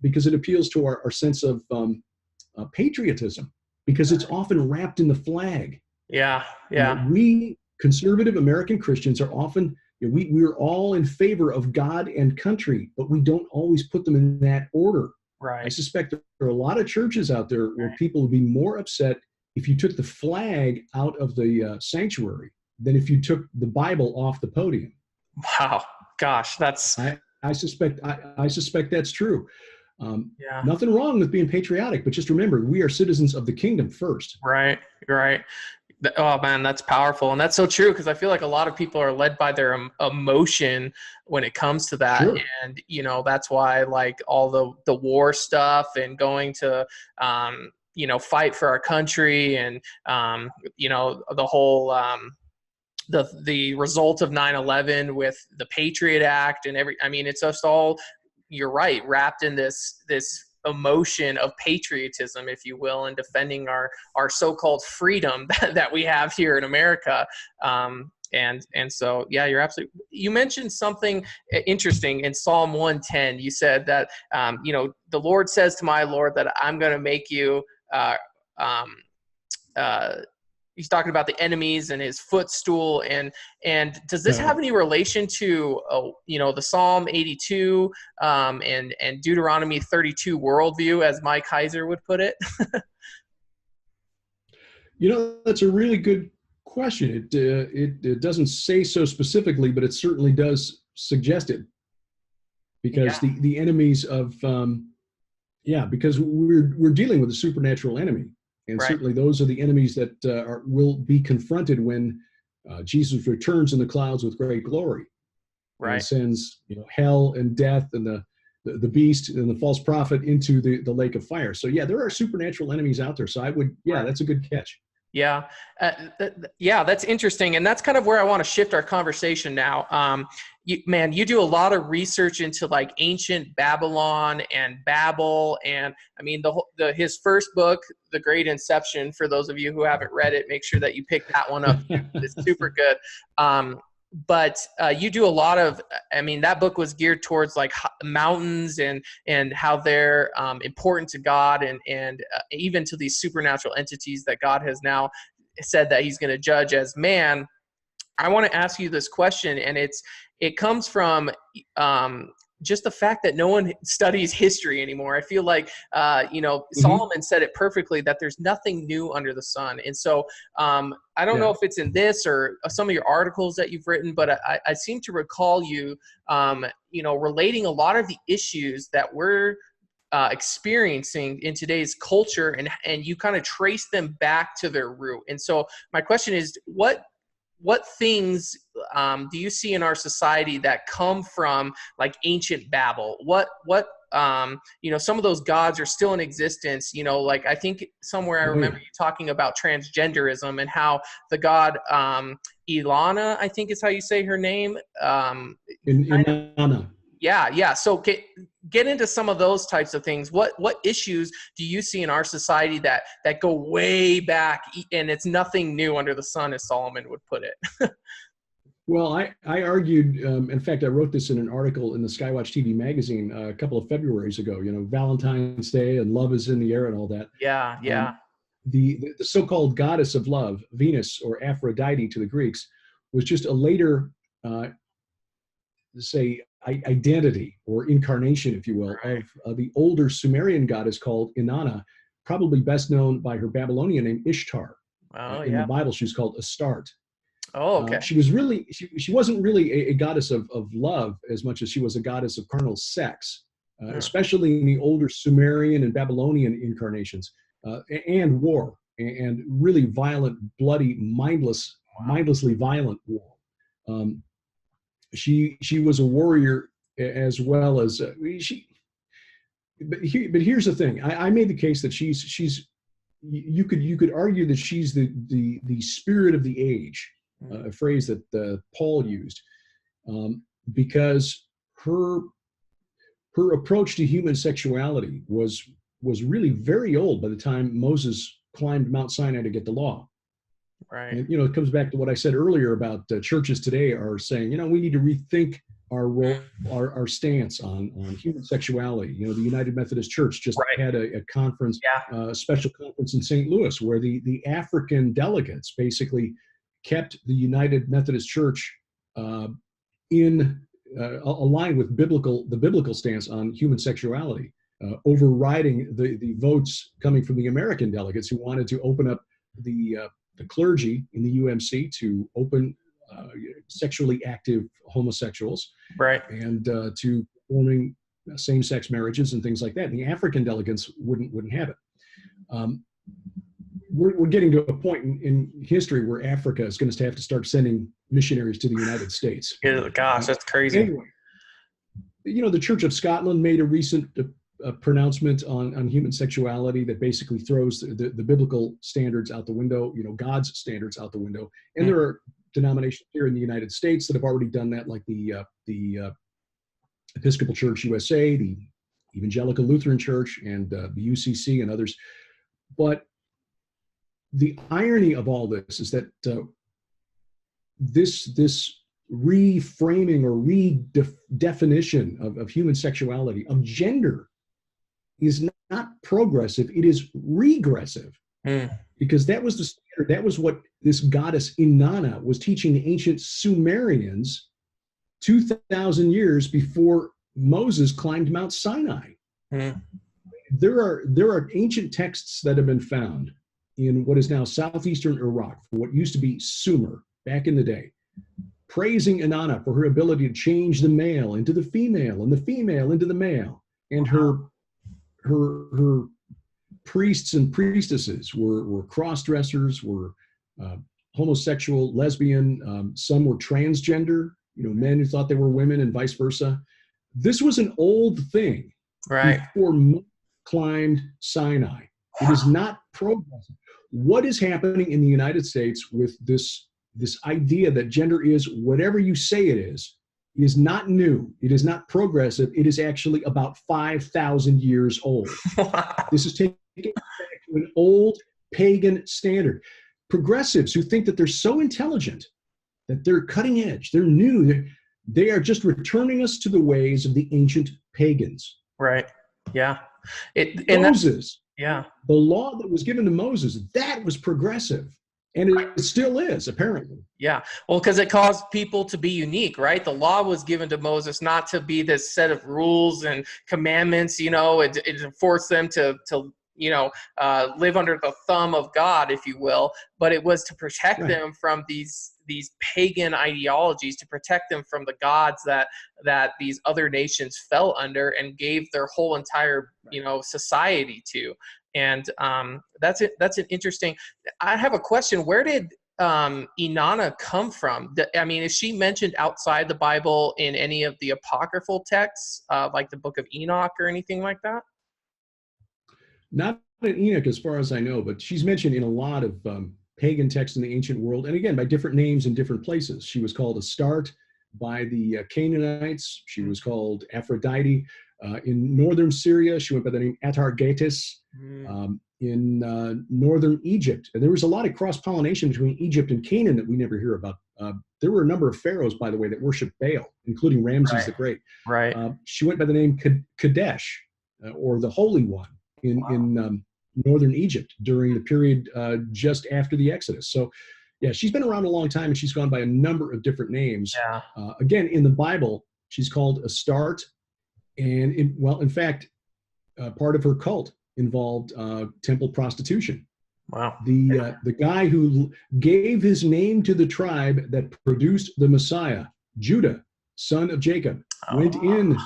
S2: because it appeals to our sense of patriotism, because it's often wrapped in the flag.
S1: Yeah.
S2: We conservative American Christians are often, we're all in favor of God and country, but we don't always put them in that order.
S1: Right.
S2: I suspect there are a lot of churches out there where people would be more upset if you took the flag out of the sanctuary than if you took the Bible off the podium.
S1: Wow. Gosh, that's...
S2: I suspect that's true.
S1: Yeah.
S2: Nothing wrong with being patriotic, but just remember, we are citizens of the kingdom first.
S1: Right. Right. Oh man, that's powerful. And that's so true, because I feel like a lot of people are led by their emotion when it comes to that.
S2: Sure.
S1: And, that's why like all the war stuff and going to, fight for our country and, the whole, the result of 9/11 with the Patriot Act and it's just all, you're right, wrapped in this emotion of patriotism, if you will, and defending our so-called freedom that we have here in America. And so, yeah, you're absolutely. You mentioned something interesting in Psalm 110. You said that the Lord says to my Lord that I'm going to make you. He's talking about the enemies and his footstool, and does this have any relation to the Psalm 82 and Deuteronomy 32 worldview, as Mike Heiser would put it?
S2: That's a really good question. It doesn't say so specifically, but it certainly does suggest it, because the enemies of because we're dealing with a supernatural enemy. And
S1: right.
S2: Certainly those are the enemies that will be confronted when Jesus returns in the clouds with great glory.
S1: Right.
S2: And sends hell and death and the beast and the false prophet into the lake of fire. So there are supernatural enemies out there. So I would, that's a good catch.
S1: Yeah. That's interesting. And that's kind of where I want to shift our conversation now. You do a lot of research into like ancient Babylon and Babel. And I mean, his first book, The Great Inception, for those of you who haven't read it, make sure that you pick that one up. It's super good. But you do a lot of, that book was geared towards like mountains and how they're important to God and even to these supernatural entities that God has now said that he's going to judge as man. I want to ask you this question, and it comes from just the fact that no one studies history anymore. I feel like, Solomon said it perfectly, that there's nothing new under the sun. And so I don't know if it's in this or some of your articles that you've written, but I seem to recall you, relating a lot of the issues that we're experiencing in today's culture, and you kind of trace them back to their root. And so my question is, what things do you see in our society that come from like ancient Babel? What some of those gods are still in existence. Like I think somewhere I remember you talking about transgenderism and how the god Inanna, I think is how you say her name.
S2: Inanna.
S1: Yeah. So get into some of those types of things. What issues do you see in our society that go way back, and it's nothing new under the sun, as Solomon would put it?
S2: Well, I argued, in fact, I wrote this in an article in the Skywatch TV magazine a couple of Februarys ago, Valentine's Day and love is in the air and all that.
S1: Yeah.
S2: The so-called goddess of love, Venus, or Aphrodite to the Greeks, was just a later, identity or incarnation, if you will, of the older Sumerian goddess called Inanna, probably best known by her Babylonian name Ishtar. In the Bible, she was called Astarte.
S1: Oh, okay.
S2: She was really, she wasn't really a goddess of love as much as she was a goddess of carnal sex, especially in the older Sumerian and Babylonian incarnations, and war, and really violent, bloody, mindlessly violent war. She was a warrior as well as But here's the thing. I made the case that she's you could argue that she's the spirit of the age, a phrase that Paul used, because her approach to human sexuality was really very old by the time Moses climbed Mount Sinai to get the law.
S1: Right.
S2: And it comes back to what I said earlier about churches today are saying, we need to rethink our role, our stance on human sexuality. The United Methodist Church just had a conference, a special conference in St. Louis, where the African delegates basically kept the United Methodist Church aligned with the biblical stance on human sexuality, overriding the votes coming from the American delegates who wanted to open up the clergy in the UMC to open sexually active homosexuals,
S1: right,
S2: and to performing same-sex marriages and things like that. And the African delegates wouldn't have it. We're getting to a point in history where Africa is going to have to start sending missionaries to the United States.
S1: Gosh, that's crazy.
S2: Anyway, the Church of Scotland made a recent pronouncement on human sexuality that basically throws the biblical standards out the window, God's standards out the window. And there are denominations here in the United States that have already done that, like the Episcopal Church USA, the Evangelical Lutheran Church, and the UCC and others. But the irony of all this is that this reframing or redefinition of human sexuality, of gender, is not progressive, it is regressive. Because that was the standard, that was what this goddess Inanna was teaching the ancient Sumerians 2,000 years before Moses climbed Mount Sinai. There are ancient texts that have been found in what is now southeastern Iraq, for what used to be Sumer back in the day, praising Inanna for her ability to change the male into the female and the female into the male. And her priests and priestesses were cross-dressers, were homosexual, lesbian, some were transgender, men who thought they were women and vice versa. This was an old thing before Moses climbed Sinai. It is not progressive. What is happening in the United States with this idea that gender is whatever you say it is not new. It is not progressive. It is actually about 5,000 years old. This is taking it back to an old pagan standard. Progressives who think that they're so intelligent, that they're cutting edge, they're new, they are just returning us to the ways of the ancient pagans.
S1: Right. Yeah.
S2: Moses.
S1: Yeah.
S2: The law that was given to Moses, that was progressive. And it still is, apparently.
S1: Yeah. Well, because it caused people to be unique, right? The law was given to Moses not to be this set of rules and commandments, it forced them to live under the thumb of God, if you will, but it was to protect them from these pagan ideologies, to protect them from the gods that these other nations fell under and gave their whole entire society to. And that's an interesting. I have a question. Where did Inanna come from? I mean, is she mentioned outside the Bible in any of the apocryphal texts, like the Book of Enoch or anything like that?
S2: Not in Enoch, as far as I know, but she's mentioned in a lot of pagan texts in the ancient world, and again, by different names in different places. She was called Astarte by the Canaanites. She was called Aphrodite. In northern Syria, she went by the name Atargatis. In northern Egypt, and there was a lot of cross-pollination between Egypt and Canaan that we never hear about. There were a number of pharaohs, by the way, that worshiped Baal, including Ramses the Great. She went by the name Kadesh, or the Holy One, in northern Egypt during the period just after the Exodus. So, yeah, she's been around a long time, and she's gone by a number of different names. Again, in the Bible, she's called Astarte, and in fact, part of her cult involved temple prostitution.
S1: Wow.
S2: The guy who gave his name to the tribe that produced the Messiah, Judah, son of Jacob, went in,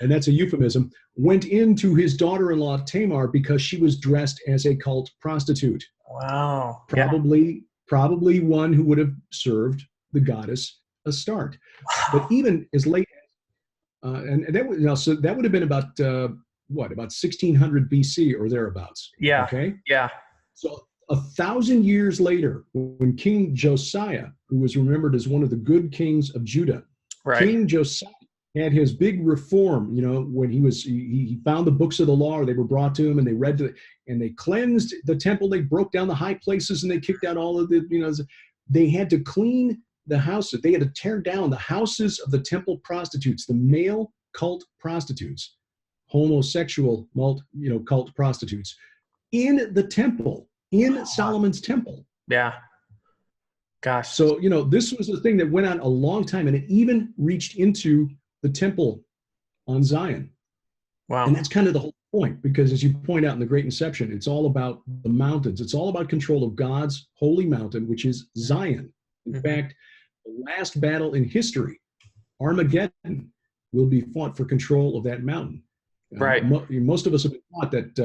S2: that's a euphemism, went into his daughter-in-law Tamar because she was dressed as a cult prostitute.
S1: Wow.
S2: Probably one who would have served the goddess Astarte. But even as late and that was, so that would have been about about 1600 BC or thereabouts.
S1: Yeah.
S2: Okay.
S1: Yeah.
S2: So 1,000 years later, when King Josiah, who was remembered as one of the good kings of Judah, King Josiah had his big reform. When he found the books of the law, or they were brought to him, and they read and they cleansed the temple. They broke down the high places, and they kicked out all of the. They had to clean the houses. They had to tear down the houses of the temple prostitutes, the male cult prostitutes, homosexual cult prostitutes, in the temple, in Solomon's temple.
S1: Yeah. Gosh.
S2: So, this was a thing that went on a long time, and it even reached into the temple on Zion.
S1: Wow.
S2: And that's kind of the whole point, because as you point out in the Great Inception, it's all about the mountains. It's all about control of God's holy mountain, which is Zion. In fact, the last battle in history, Armageddon, will be fought for control of that mountain.
S1: Right.
S2: Most of us have been taught that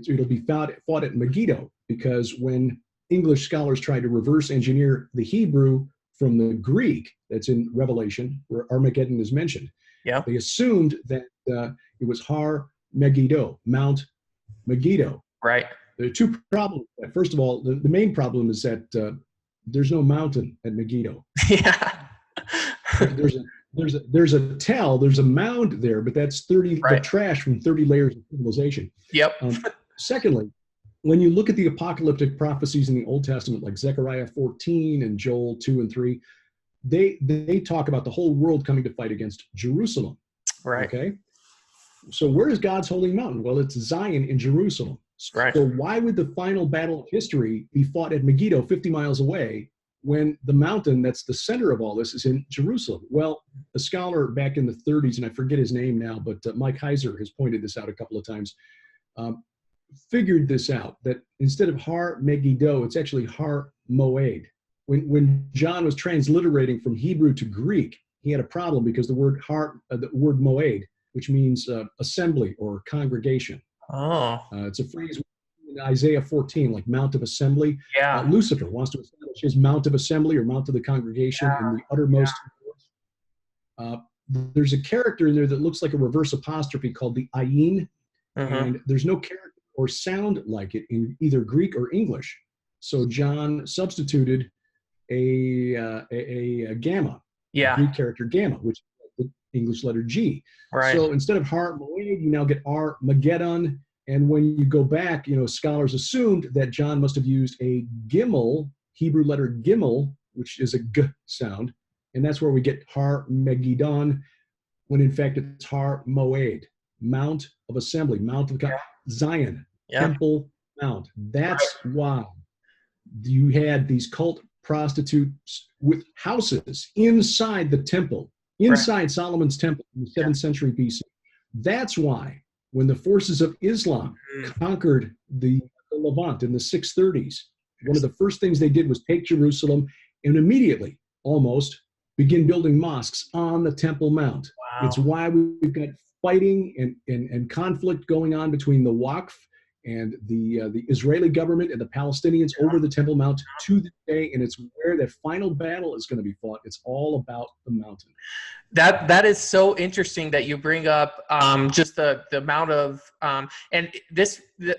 S2: it'll be fought at Megiddo, because when English scholars tried to reverse engineer the Hebrew from the Greek that's in Revelation, where Armageddon is mentioned,
S1: Yeah.
S2: they assumed that it was Har Megiddo, Mount Megiddo.
S1: Right.
S2: There are two problems. First of all, the main problem is that there's no mountain at Megiddo.
S1: Yeah.
S2: There's a mound there, but that's 30
S1: Right.
S2: the trash from 30 layers of civilization.
S1: Yep.
S2: Secondly, when you look at the apocalyptic prophecies in the Old Testament, like Zechariah 14 and Joel 2 and 3, they talk about the whole world coming to fight against Jerusalem.
S1: Right.
S2: Okay. So where is God's holy mountain? Well, it's Zion in Jerusalem.
S1: Right.
S2: So why would the final battle of history be fought at Megiddo, 50 miles away, when the mountain that's the center of all this is in Jerusalem? Well, a scholar back in the 30s, and I forget his name now, but Mike Heiser has pointed this out a couple of times, figured this out, that instead of Har Megiddo, it's actually Har Moed. When John was transliterating from Hebrew to Greek, he had a problem because the word Moed, which means assembly or congregation.
S1: Oh.
S2: It's a phrase in Isaiah 14, like Mount of Assembly.
S1: Yeah.
S2: Lucifer wants to establish his Mount of Assembly or Mount of the Congregation in the uttermost. There's a character in there that looks like a reverse apostrophe called the ayin, and there's no character or sound like it in either Greek or English. So John substituted a gamma, Greek character gamma, which is the English letter G.
S1: Right.
S2: So instead of Har Moed, you now get Armageddon. And when you go back, scholars assumed that John must have used a gimel, Hebrew letter gimel, which is a g sound, and that's where we get Har Megiddon, when in fact it's Har Moed, Mount of Assembly, Mount of God, Zion, Temple Mount. That's why you had these cult prostitutes with houses inside the temple, inside Solomon's temple in the 7th century BC. That's why when the forces of Islam conquered the Levant in the 630s, one of the first things they did was take Jerusalem and immediately, almost, begin building mosques on the Temple Mount. Wow. It's why we've got fighting and conflict going on between the Waqf and the Israeli government and the Palestinians over the Temple Mount to this day, and it's where that final battle is going to be fought. It's all about the mountain.
S1: That is so interesting that you bring up just the amount of and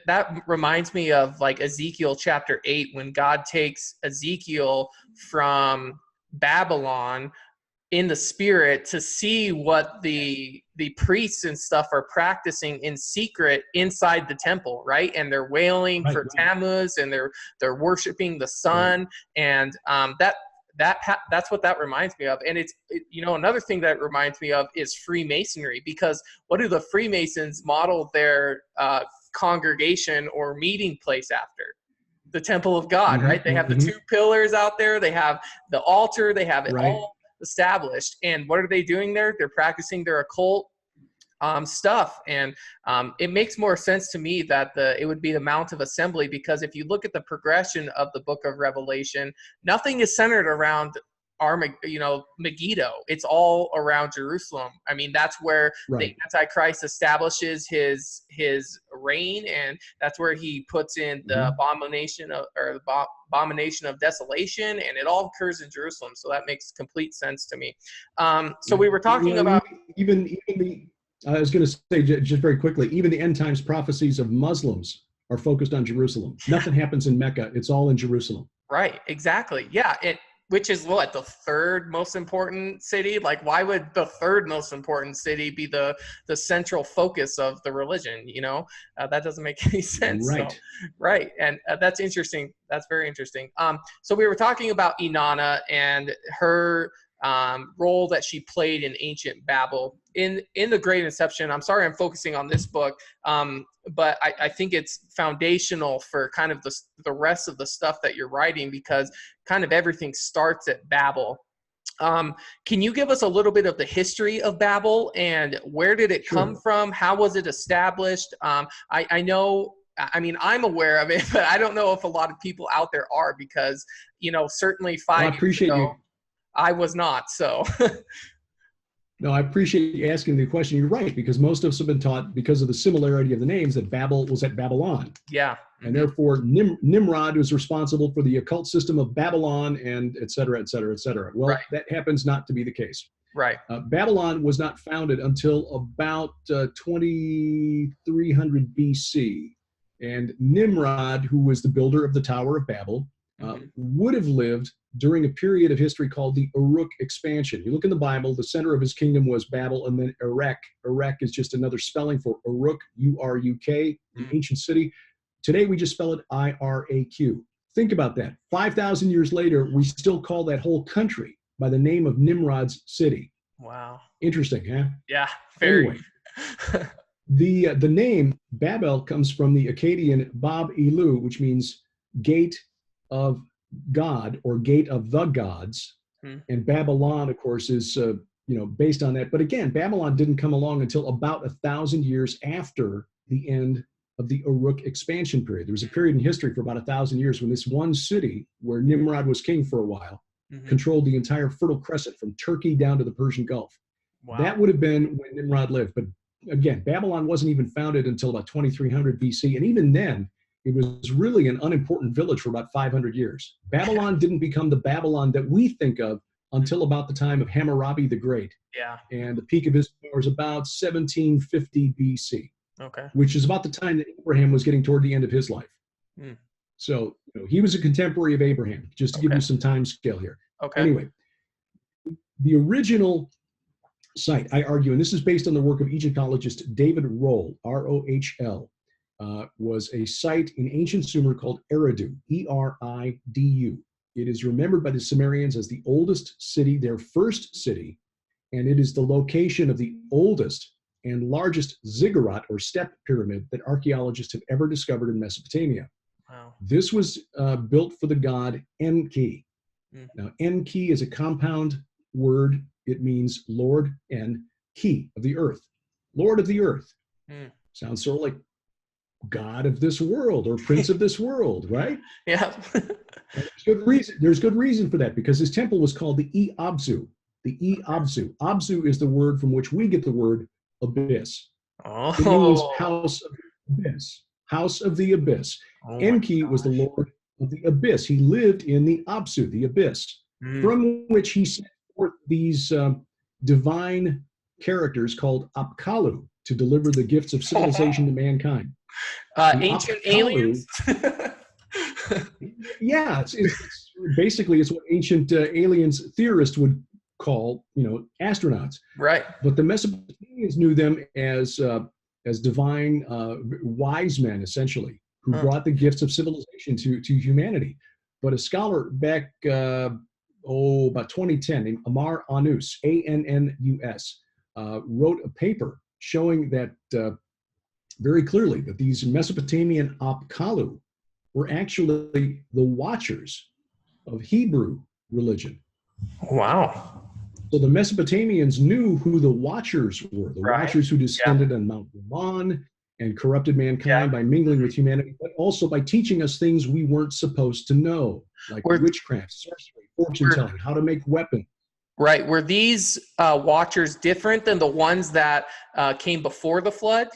S1: that reminds me of like Ezekiel chapter 8, when God takes Ezekiel from Babylon in the spirit to see what the priests and stuff are practicing in secret inside the temple, right? And they're wailing for Tammuz, and they're worshiping the sun, and that's what that reminds me of. And it's another thing that reminds me of is Freemasonry, because what do the Freemasons model their congregation or meeting place after? The temple of God, right? They have the 2 pillars out there, they have the altar, they have it all established. And what are they doing there? They're practicing their occult stuff. And it makes more sense to me that it would be the Mount of Assembly, because if you look at the progression of the book of Revelation, nothing is centered around Megiddo. It's all around Jerusalem. I mean, that's where the Antichrist establishes his reign, and that's where he puts in the abomination of desolation, and it all occurs in Jerusalem. So that makes complete sense to me. So we were talking about
S2: I was going to say just very quickly, even the end times prophecies of Muslims are focused on Jerusalem. Nothing happens in Mecca. It's all in Jerusalem.
S1: Right. Exactly. Yeah. Which is what, the 3rd most important city? Like, why would the 3rd most important city be the central focus of the religion? That doesn't make any sense.
S2: Right.
S1: So, right. And that's interesting. That's very interesting. So we were talking about Inanna and her role that she played in ancient Babel in the Great Inception. I'm sorry I'm focusing on this book, but I think it's foundational for kind of the rest of the stuff that you're writing, because kind of everything starts at Babel. Can you give us a little bit of the history of Babel, and where did it come from? How was it established? I know, I mean, I'm aware of it, but I don't know if a lot of people out there are, because, certainly 5 years ago, I was not. So
S2: No, I appreciate you asking the question. You're right, because most of us have been taught, because of the similarity of the names, that Babel was at Babylon.
S1: Yeah.
S2: And therefore, Nimrod was responsible for the occult system of Babylon, and et cetera, et cetera, et cetera. Well, that happens not to be the case.
S1: Right.
S2: Babylon was not founded until about 2300 BC. And Nimrod, who was the builder of the Tower of Babel, would have lived during a period of history called the Uruk expansion. You look in the Bible, the center of his kingdom was Babel, and then Erech. Erech is just another spelling for Uruk, U-R-U-K, the ancient city. Today, we just spell it I-R-A-Q. Think about that. 5,000 years later, we still call that whole country by the name of Nimrod's city.
S1: Wow.
S2: Interesting, huh?
S1: Yeah, very.
S2: Anyway, the name Babel comes from the Akkadian Bab Ilu, which means gate of God or gate of the gods. And Babylon, of course, is based on that. But again, Babylon didn't come along until about 1,000 years after the end of the Uruk expansion period. There was a period in history for about 1,000 years when this one city, where Nimrod was king for a while, controlled the entire Fertile Crescent from Turkey down to the Persian Gulf. Wow. That would have been when Nimrod lived. But again, Babylon wasn't even founded until about 2300 BC. And even then, it was really an unimportant village for about 500 years. Babylon didn't become the Babylon that we think of until about the time of Hammurabi the Great.
S1: Yeah.
S2: And the peak of his power was about 1750 BC.
S1: Okay.
S2: Which is about the time that Abraham was getting toward the end of his life. So he was a contemporary of Abraham, just to give you some time scale here.
S1: Okay.
S2: Anyway, the original site, I argue, and this is based on the work of Egyptologist David Rohl, R-O-H-L, was a site in ancient Sumer called Eridu, E-R-I-D-U. It is remembered by the Sumerians as the oldest city, their first city, and it is the location of the oldest and largest ziggurat or step pyramid that archaeologists have ever discovered in Mesopotamia.
S1: Wow.
S2: This was built for the god Enki. Now, Enki is a compound word. It means Lord and Ki of the earth. Lord of the earth. Sounds sort of like God of this world or Prince of this world, right?
S1: Yeah.
S2: There's good reason for that, because his temple was called the E-Abzu. The E-Abzu. Abzu is the word from which we get the word abyss.
S1: Oh.
S2: It means house of the abyss. House of the abyss. Enki was the lord of the abyss. He lived in the Abzu, the abyss, from which he sent forth these divine characters called Apkallu to deliver the gifts of civilization to mankind.
S1: Ancient aliens?
S2: Yeah, it's basically it's what ancient aliens theorists would call, astronauts.
S1: Right.
S2: But the Mesopotamians knew them as divine wise men, essentially, who brought the gifts of civilization to humanity. But a scholar back about 2010 named Amar Anus, A-N-N-U-S, wrote a paper showing that very clearly that these Mesopotamian Apkallu were actually the watchers of Hebrew religion.
S1: Wow.
S2: So the Mesopotamians knew who the watchers were, the watchers who descended on Mount Hermon and corrupted mankind by mingling with humanity, but also by teaching us things we weren't supposed to know, like witchcraft, sorcery, fortune-telling, how to make weapons.
S1: Right. Were these watchers different than the ones that came before the flood?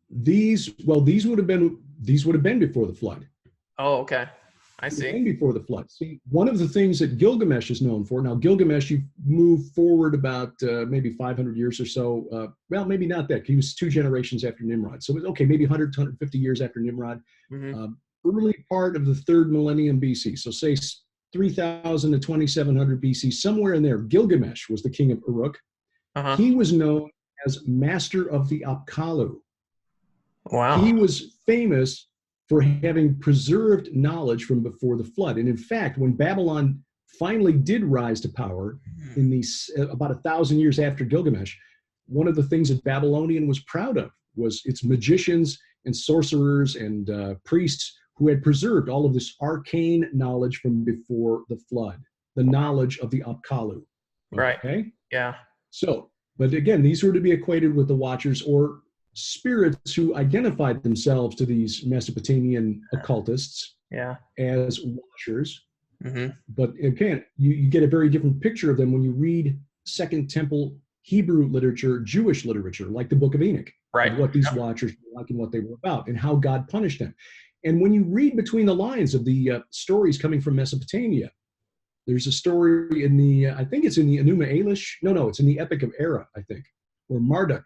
S2: These would have been before the flood.
S1: Oh, okay. I see.
S2: And before the flood. See, one of the things that Gilgamesh is known for, now Gilgamesh, you move forward about maybe 500 years or so. Well, maybe not that. He was 2 generations after Nimrod. So, maybe 100 to 150 years after Nimrod. Early part of the 3rd millennium BC. So say 3000 to 2700 BC, somewhere in there, Gilgamesh was the king of Uruk. He was known as master of the Apkallu.
S1: Wow.
S2: He was famous for having preserved knowledge from before the flood. And in fact, when Babylon finally did rise to power in these about 1,000 years after Gilgamesh, one of the things that Babylonian was proud of was its magicians and sorcerers and priests who had preserved all of this arcane knowledge from before the flood, the knowledge of the Apkallu.
S1: Right.
S2: Okay?
S1: Yeah.
S2: So, but again, these were to be equated with the watchers or spirits who identified themselves to these Mesopotamian occultists as watchers. But again, you get a very different picture of them when you read Second Temple Hebrew literature, Jewish literature, like the Book of Enoch,
S1: Right.
S2: and what these watchers were like and what they were about, and how God punished them. And when you read between the lines of the stories coming from Mesopotamia, there's a story in the, I think it's in the Enuma Elish. No, it's in the Epic of Era, I think, where Marduk,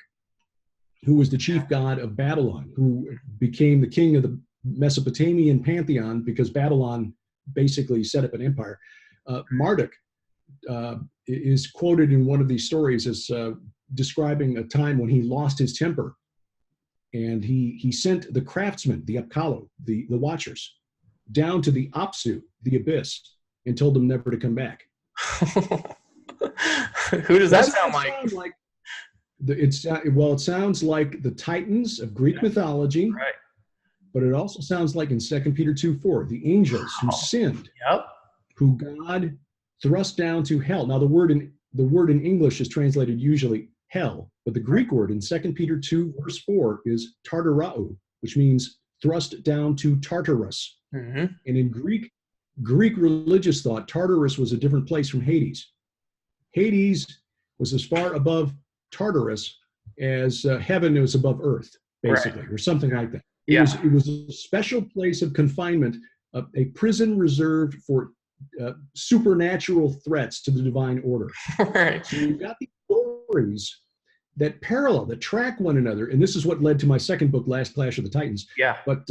S2: who was the chief god of Babylon, who became the king of the Mesopotamian pantheon because Babylon basically set up an empire. Marduk is quoted in one of these stories as describing a time when he lost his temper, and he sent the craftsmen, the Apollo, the watchers, down to the Apsu, the abyss, and told them never to come back.
S1: Who does that sound like?
S2: It sounds like the Titans of Greek mythology,
S1: right?
S2: But it also sounds like in 2 Peter 2:4, the angels who sinned, who God thrust down to hell. Now the word in English is translated usually hell, but the Greek word in 2 Peter 2:4 is tartarao, which means thrust down to Tartarus.
S1: Mm-hmm.
S2: And in Greek religious thought, Tartarus was a different place from Hades. Hades was as far above Tartarus as heaven was above earth, basically, or something like that. It was a special place of confinement, a prison reserved for supernatural threats to the divine order.
S1: Right.
S2: So you've got these stories that parallel, that track one another, and this is what led to my second book, Last Clash of the Titans.
S1: Yeah.
S2: But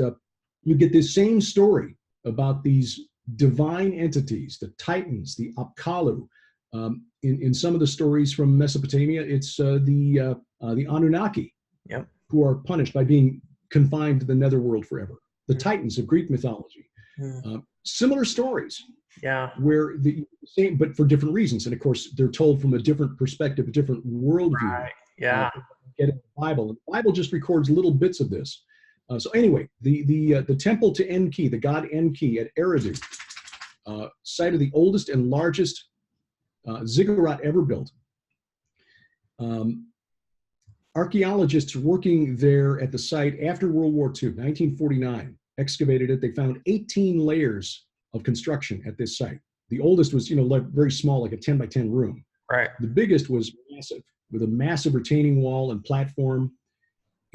S2: you get this same story about these divine entities, the Titans, the Apkallu. In some of the stories from Mesopotamia, it's the Anunnaki, who are punished by being confined to the netherworld forever. The Titans of Greek mythology. Similar stories.
S1: Yeah.
S2: Where the same, but for different reasons. And of course, they're told from a different perspective, a different worldview.
S1: Right. Yeah.
S2: Get in the Bible. The Bible just records little bits of this. So anyway, the temple to Enki, the god Enki at Eridu, site of the oldest and largest ziggurat ever built. Archaeologists working there at the site after World War II, 1949, excavated it. They found 18 layers of construction at this site. The oldest was, very small, like a 10 by 10 room.
S1: Right.
S2: The biggest was massive, with a massive retaining wall and platform.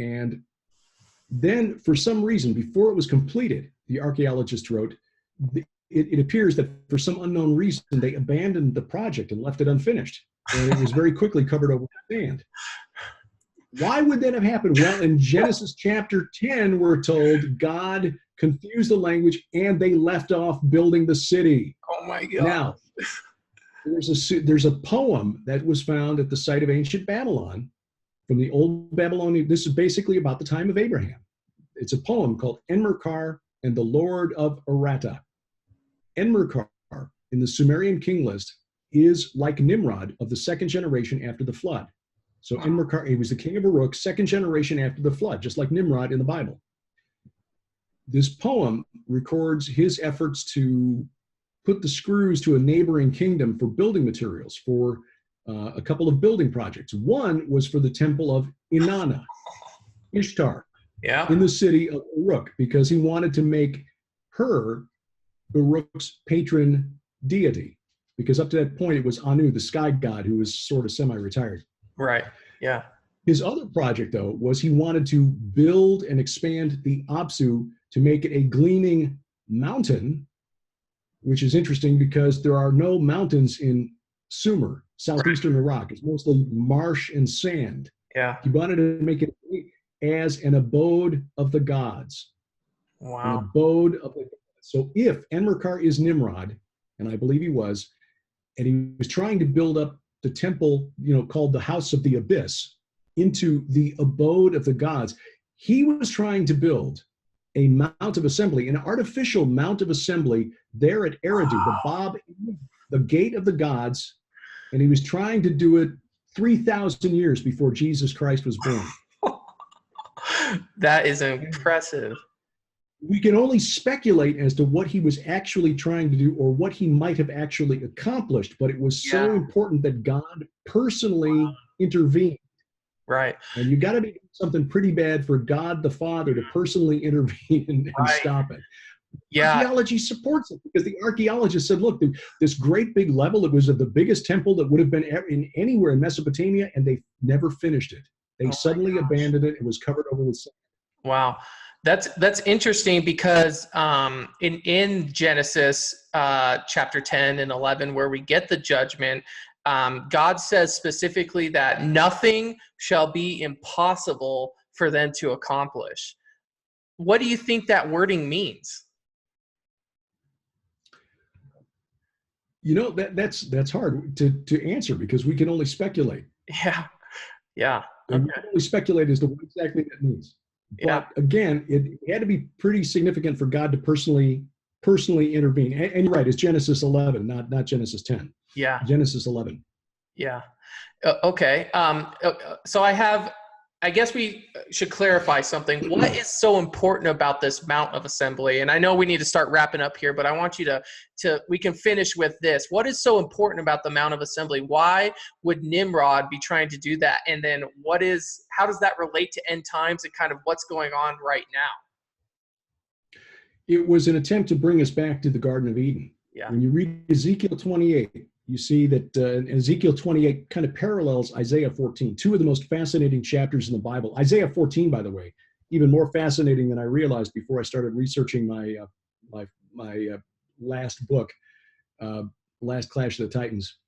S2: And then, for some reason, before it was completed, the archaeologist wrote, it appears that for some unknown reason, they abandoned the project and left it unfinished. And it was very quickly covered over with sand. Why would that have happened? Well, in Genesis chapter 10, we're told God confused the language and they left off building the city.
S1: Oh my God.
S2: Now, there's a poem that was found at the site of ancient Babylon from the old Babylonian. This is basically about the time of Abraham. It's a poem called Enmerkar and the Lord of Aratta. Enmerkar in the Sumerian king list is like Nimrod of the second generation after the flood. So Enmerkar, he was the king of Uruk, second generation after the flood, just like Nimrod in the Bible. This poem records his efforts to put the screws to a neighboring kingdom for building materials for a couple of building projects. One was for the temple of Inanna, Ishtar, in the city of Uruk, because he wanted to make her Uruk's patron deity, because up to that point it was Anu, the sky god, who was sort of semi-retired.
S1: Right. Yeah.
S2: His other project, though, was he wanted to build and expand the Apsu to make it a gleaming mountain, which is interesting because there are no mountains in Sumer, southeastern Iraq. It's mostly marsh and sand.
S1: Yeah.
S2: He wanted to make it as an abode of the gods.
S1: Wow.
S2: An abode of the gods. So if Enmerkar is Nimrod, and I believe he was, and he was trying to build up the temple, called the House of the Abyss, into the abode of the gods, he was trying to build a mount of assembly, an artificial mount of assembly there at Eridu, the gate of the gods, and he was trying to do it 3,000 years before Jesus Christ was born.
S1: That is impressive.
S2: We can only speculate as to what he was actually trying to do or what he might have actually accomplished, but it was so important that God personally intervened.
S1: Right.
S2: And you got to be doing something pretty bad for God the Father to personally intervene and stop it.
S1: Yeah.
S2: Archaeology supports it because the archaeologists said, look, this great big level, it was of the biggest temple that would have been anywhere in Mesopotamia, and they never finished it. They suddenly abandoned it. It was covered over with sand.
S1: Wow. That's interesting because in Genesis chapter 10 and 11, where we get the judgment, God says specifically that nothing shall be impossible for them to accomplish. What do you think that wording means?
S2: You know, that's hard to answer because we can only speculate.
S1: Yeah. Yeah.
S2: And we can only speculate as to what exactly that means. But again, it had to be pretty significant for God to personally intervene. And you're right, it's Genesis 11, not Genesis 10.
S1: Yeah.
S2: Genesis 11.
S1: Yeah. Okay. So I guess we should clarify something. What is so important about this Mount of Assembly? And I know we need to start wrapping up here, but I want you we can finish with this. What is so important about the Mount of Assembly? Why would Nimrod be trying to do that? And then how does that relate to end times and kind of what's going on right now?
S2: It was an attempt to bring us back to the Garden of Eden.
S1: Yeah.
S2: When you read Ezekiel 28, you see that Ezekiel 28 kind of parallels Isaiah 14, two of the most fascinating chapters in the Bible. Isaiah 14, by the way, even more fascinating than I realized before I started researching my last book, Last Clash of the Titans.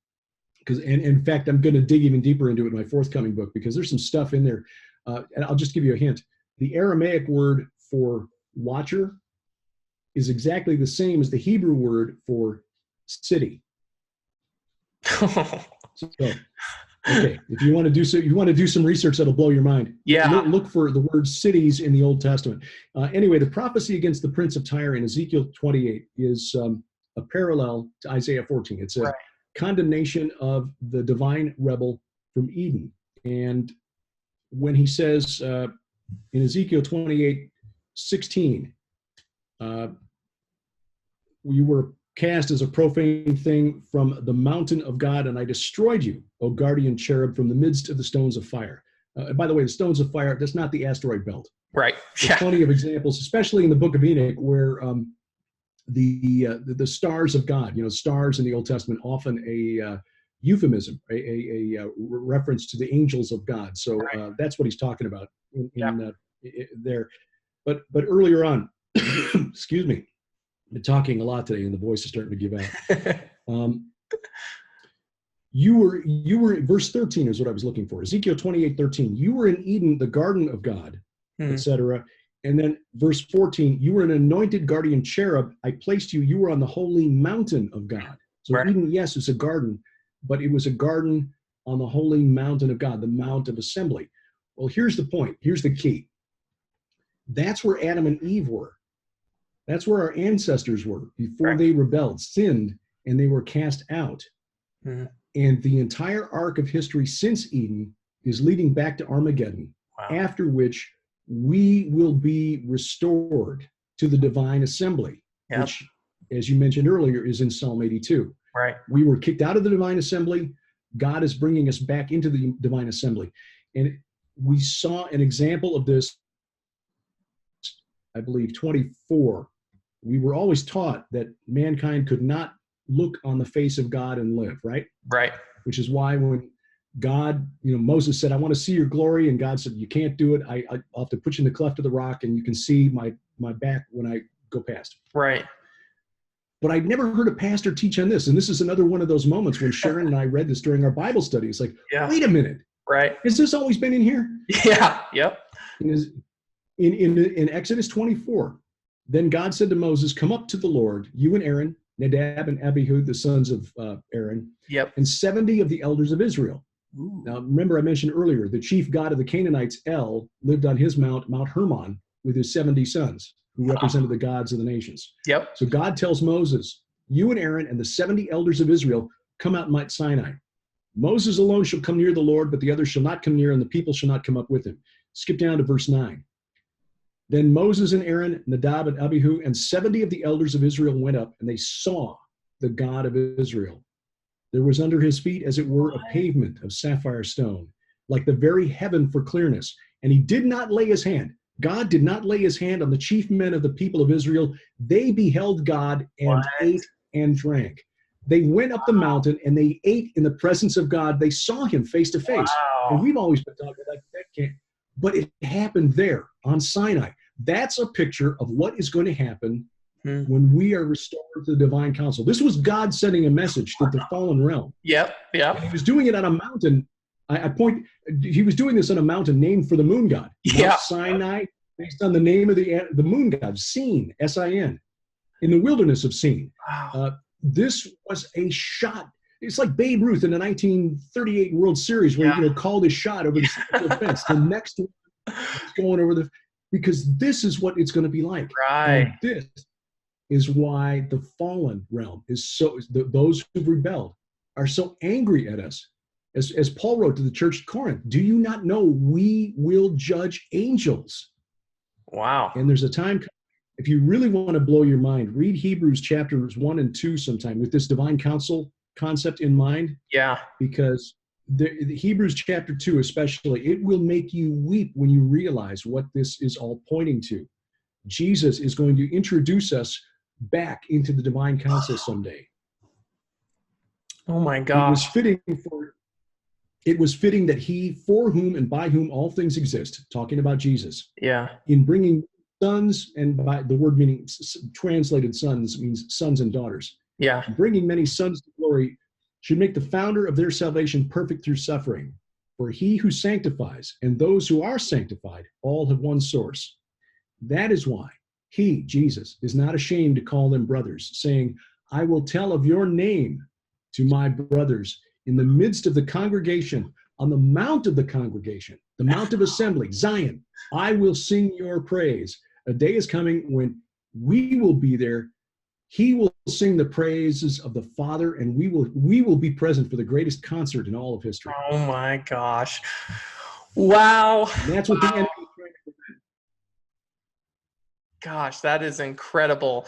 S2: And in fact, I'm going to dig even deeper into it in my forthcoming book because there's some stuff in there. And I'll just give you a hint. The Aramaic word for watcher is exactly the same as the Hebrew word for city. So, okay, if you want to do some research that'll blow your mind.
S1: Yeah.
S2: Look for the word cities in the Old Testament. Anyway, the prophecy against the prince of Tyre in Ezekiel 28 is a parallel to Isaiah 14. It's a condemnation of the divine rebel from Eden. And when he says in Ezekiel 28:16, we were cast as a profane thing from the mountain of God, and I destroyed you, O guardian cherub, from the midst of the stones of fire. By the way, the stones of fire, that's not the asteroid belt.
S1: Right.
S2: There's plenty of examples, especially in the book of Enoch, where the stars of God, stars in the Old Testament, often a euphemism, a reference to the angels of God. So that's what he's talking about there. But earlier on, excuse me, I've been talking a lot today and the voice is starting to give out. You were verse 13 is what I was looking for. Ezekiel 28:13. You were in Eden, the garden of God, etc. And then verse 14, you were an anointed guardian cherub. I placed you. You were on the holy mountain of God. So Eden, yes, it's a garden, but it was a garden on the holy mountain of God, the Mount of Assembly. Well, here's the point. Here's the key. That's where Adam and Eve were. That's where our ancestors were before they rebelled, sinned, and they were cast out. And the entire arc of history since Eden is leading back to Armageddon, after which we will be restored to the divine assembly, which, as you mentioned earlier, is in Psalm 82.
S1: Right.
S2: We were kicked out of the divine assembly. God is bringing us back into the divine assembly. And we saw an example of this, I believe, 24. We were always taught that mankind could not look on the face of God and live, right?
S1: Right.
S2: Which is why when God, Moses said, I want to see your glory. And God said, you can't do it. I'll have to put you in the cleft of the rock and you can see my back when I go past.
S1: Right.
S2: But I'd never heard a pastor teach on this. And this is another one of those moments when Sharon and I read this during our Bible study. It's like, wait a minute.
S1: Right.
S2: Has this always been in here?
S1: Yeah. Yep.
S2: In Exodus 24, then God said to Moses, come up to the Lord, you and Aaron, Nadab and Abihu, the sons of Aaron, and 70 of the elders of Israel. Ooh. Now, remember I mentioned earlier, the chief god of the Canaanites, El, lived on his Mount Hermon, with his 70 sons, who represented the gods of the nations.
S1: Yep.
S2: So God tells Moses, you and Aaron and the 70 elders of Israel come out Mount Sinai. Moses alone shall come near the Lord, but the others shall not come near, and the people shall not come up with him. Skip down to verse 9. Then Moses and Aaron, Nadab and Abihu, and 70 of the elders of Israel went up, and they saw the God of Israel. There was under his feet, as it were, a pavement of sapphire stone, like the very heaven for clearness. And he did not lay his hand. God did not lay his hand on the chief men of the people of Israel. They beheld God and
S1: What?
S2: ate and drank. They went up the mountain and they ate in the presence of God. They saw him face to face. And
S1: Wow.
S2: we've always been talking about that can't, but it happened there on Sinai. That's a picture of what is going to happen when we are restored to the divine counsel. This was God sending a message to the fallen realm.
S1: Yep.
S2: And he was doing it on a mountain. He was doing this on a mountain named for the moon god, Mount Sinai, based on the name of the moon god, Sin, S-I-N, in the wilderness of Sin.
S1: Wow.
S2: This was a shot. It's like Babe Ruth in the 1938 World Series where he called his shot over the fence. The next one is going over because this is what it's going to be like.
S1: Right.
S2: And this is why the fallen realm is those who've rebelled are so angry at us. As Paul wrote to the church at Corinth, do you not know we will judge angels?
S1: Wow.
S2: And there's a time, if you really want to blow your mind, read Hebrews chapters 1 and 2 sometime with this divine counsel concept in mind.
S1: Yeah.
S2: Because the Hebrews chapter 2 especially, it will make you weep when you realize what this is all pointing to. Jesus is going to introduce us back into the divine counsel someday.
S1: Oh my gosh.
S2: It was fitting that he, for whom and by whom all things exist, talking about Jesus,
S1: Yeah.
S2: in bringing sons, and by the word meaning translated sons means sons and daughters.
S1: Yeah.
S2: Bringing many sons to glory should make the founder of their salvation perfect through suffering. For he who sanctifies and those who are sanctified all have one source. That is why he, Jesus, is not ashamed to call them brothers, saying, I will tell of your name to my brothers in the midst of the congregation, on the mount of the congregation, the mount of assembly, Zion, I will sing your praise. A day is coming when we will be there. He will sing the praises of the Father, and we will be present for the greatest concert in all of history.
S1: Oh my gosh. Wow.
S2: And that's what the enemy is trying to prevent.
S1: Gosh, that is incredible.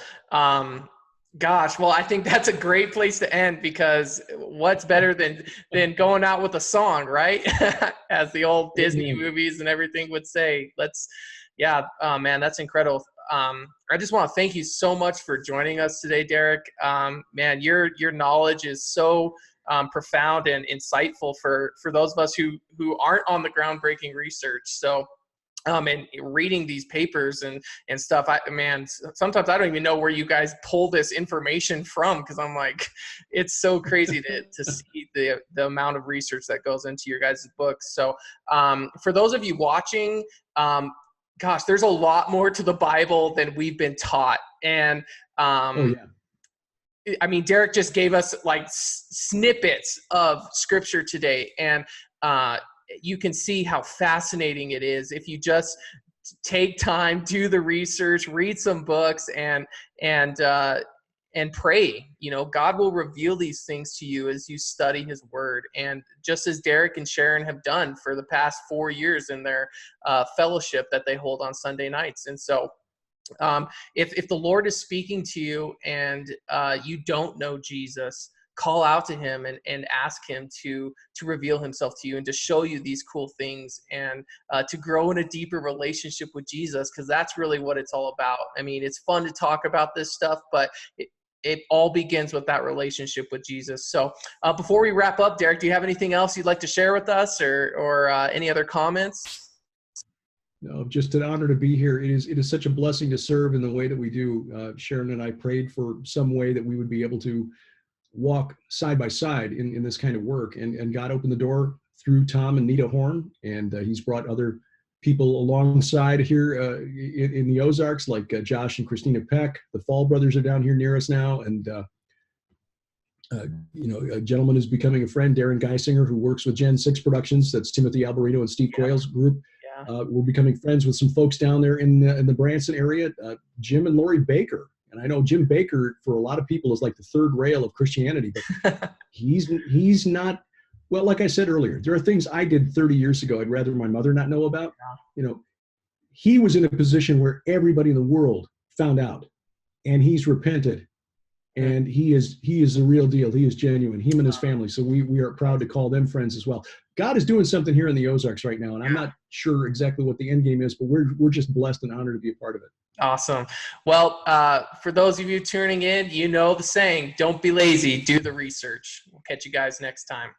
S1: Gosh, well, I think that's a great place to end, because what's better than going out with a song, right? As the old Disney movies and everything would say. Man, that's incredible. I just want to thank you so much for joining us today, Derek. Man, your knowledge is so profound and insightful for those of us who aren't on the groundbreaking research. So and reading these papers and stuff, sometimes I don't even know where you guys pull this information from, because I'm like, it's so crazy to see the amount of research that goes into your guys' books. So for those of you watching, gosh, there's a lot more to the Bible than we've been taught. And Derek just gave us like snippets of scripture today, and you can see how fascinating it is if you just take time, do the research, read some books, and pray. God will reveal these things to you as you study his word. And just as Derek and Sharon have done for the past 4 years in their fellowship that they hold on Sunday nights. And so if the Lord is speaking to you and you don't know Jesus, call out to him and ask him to reveal himself to you and to show you these cool things, and to grow in a deeper relationship with Jesus, because that's really what it's all about. I mean, it's fun to talk about this stuff, but it all begins with that relationship with Jesus. So before we wrap up, Derek, do you have anything else you'd like to share with us, or any other comments?
S2: No, just an honor to be here. It is such a blessing to serve in the way that we do. Sharon and I prayed for some way that we would be able to walk side by side in this kind of work, and God opened the door through Tom and Nita Horn, and he's brought other people alongside here in the Ozarks, like Josh and Christina Peck. The Fall brothers are down here near us now, and a gentleman who's becoming a friend, Darren Geisinger, who works with Gen 6 Productions. That's Timothy Alberino and Steve Coyle's group. We're becoming friends with some folks down there in the Branson area, Jim and Lori Baker. And I know Jim Baker, for a lot of people, is like the third rail of Christianity, but he's not. Well, like I said earlier, there are things I did 30 years ago I'd rather my mother not know about. He was in a position where everybody in the world found out, and he's repented, And he is the real deal. He is genuine, him and his family. So we are proud to call them friends as well. God is doing something here in the Ozarks right now, and I'm not sure exactly what the end game is, but we're just blessed and honored to be a part of it.
S1: Awesome. Well, for those of you tuning in, you know the saying, don't be lazy, do the research. We'll catch you guys next time.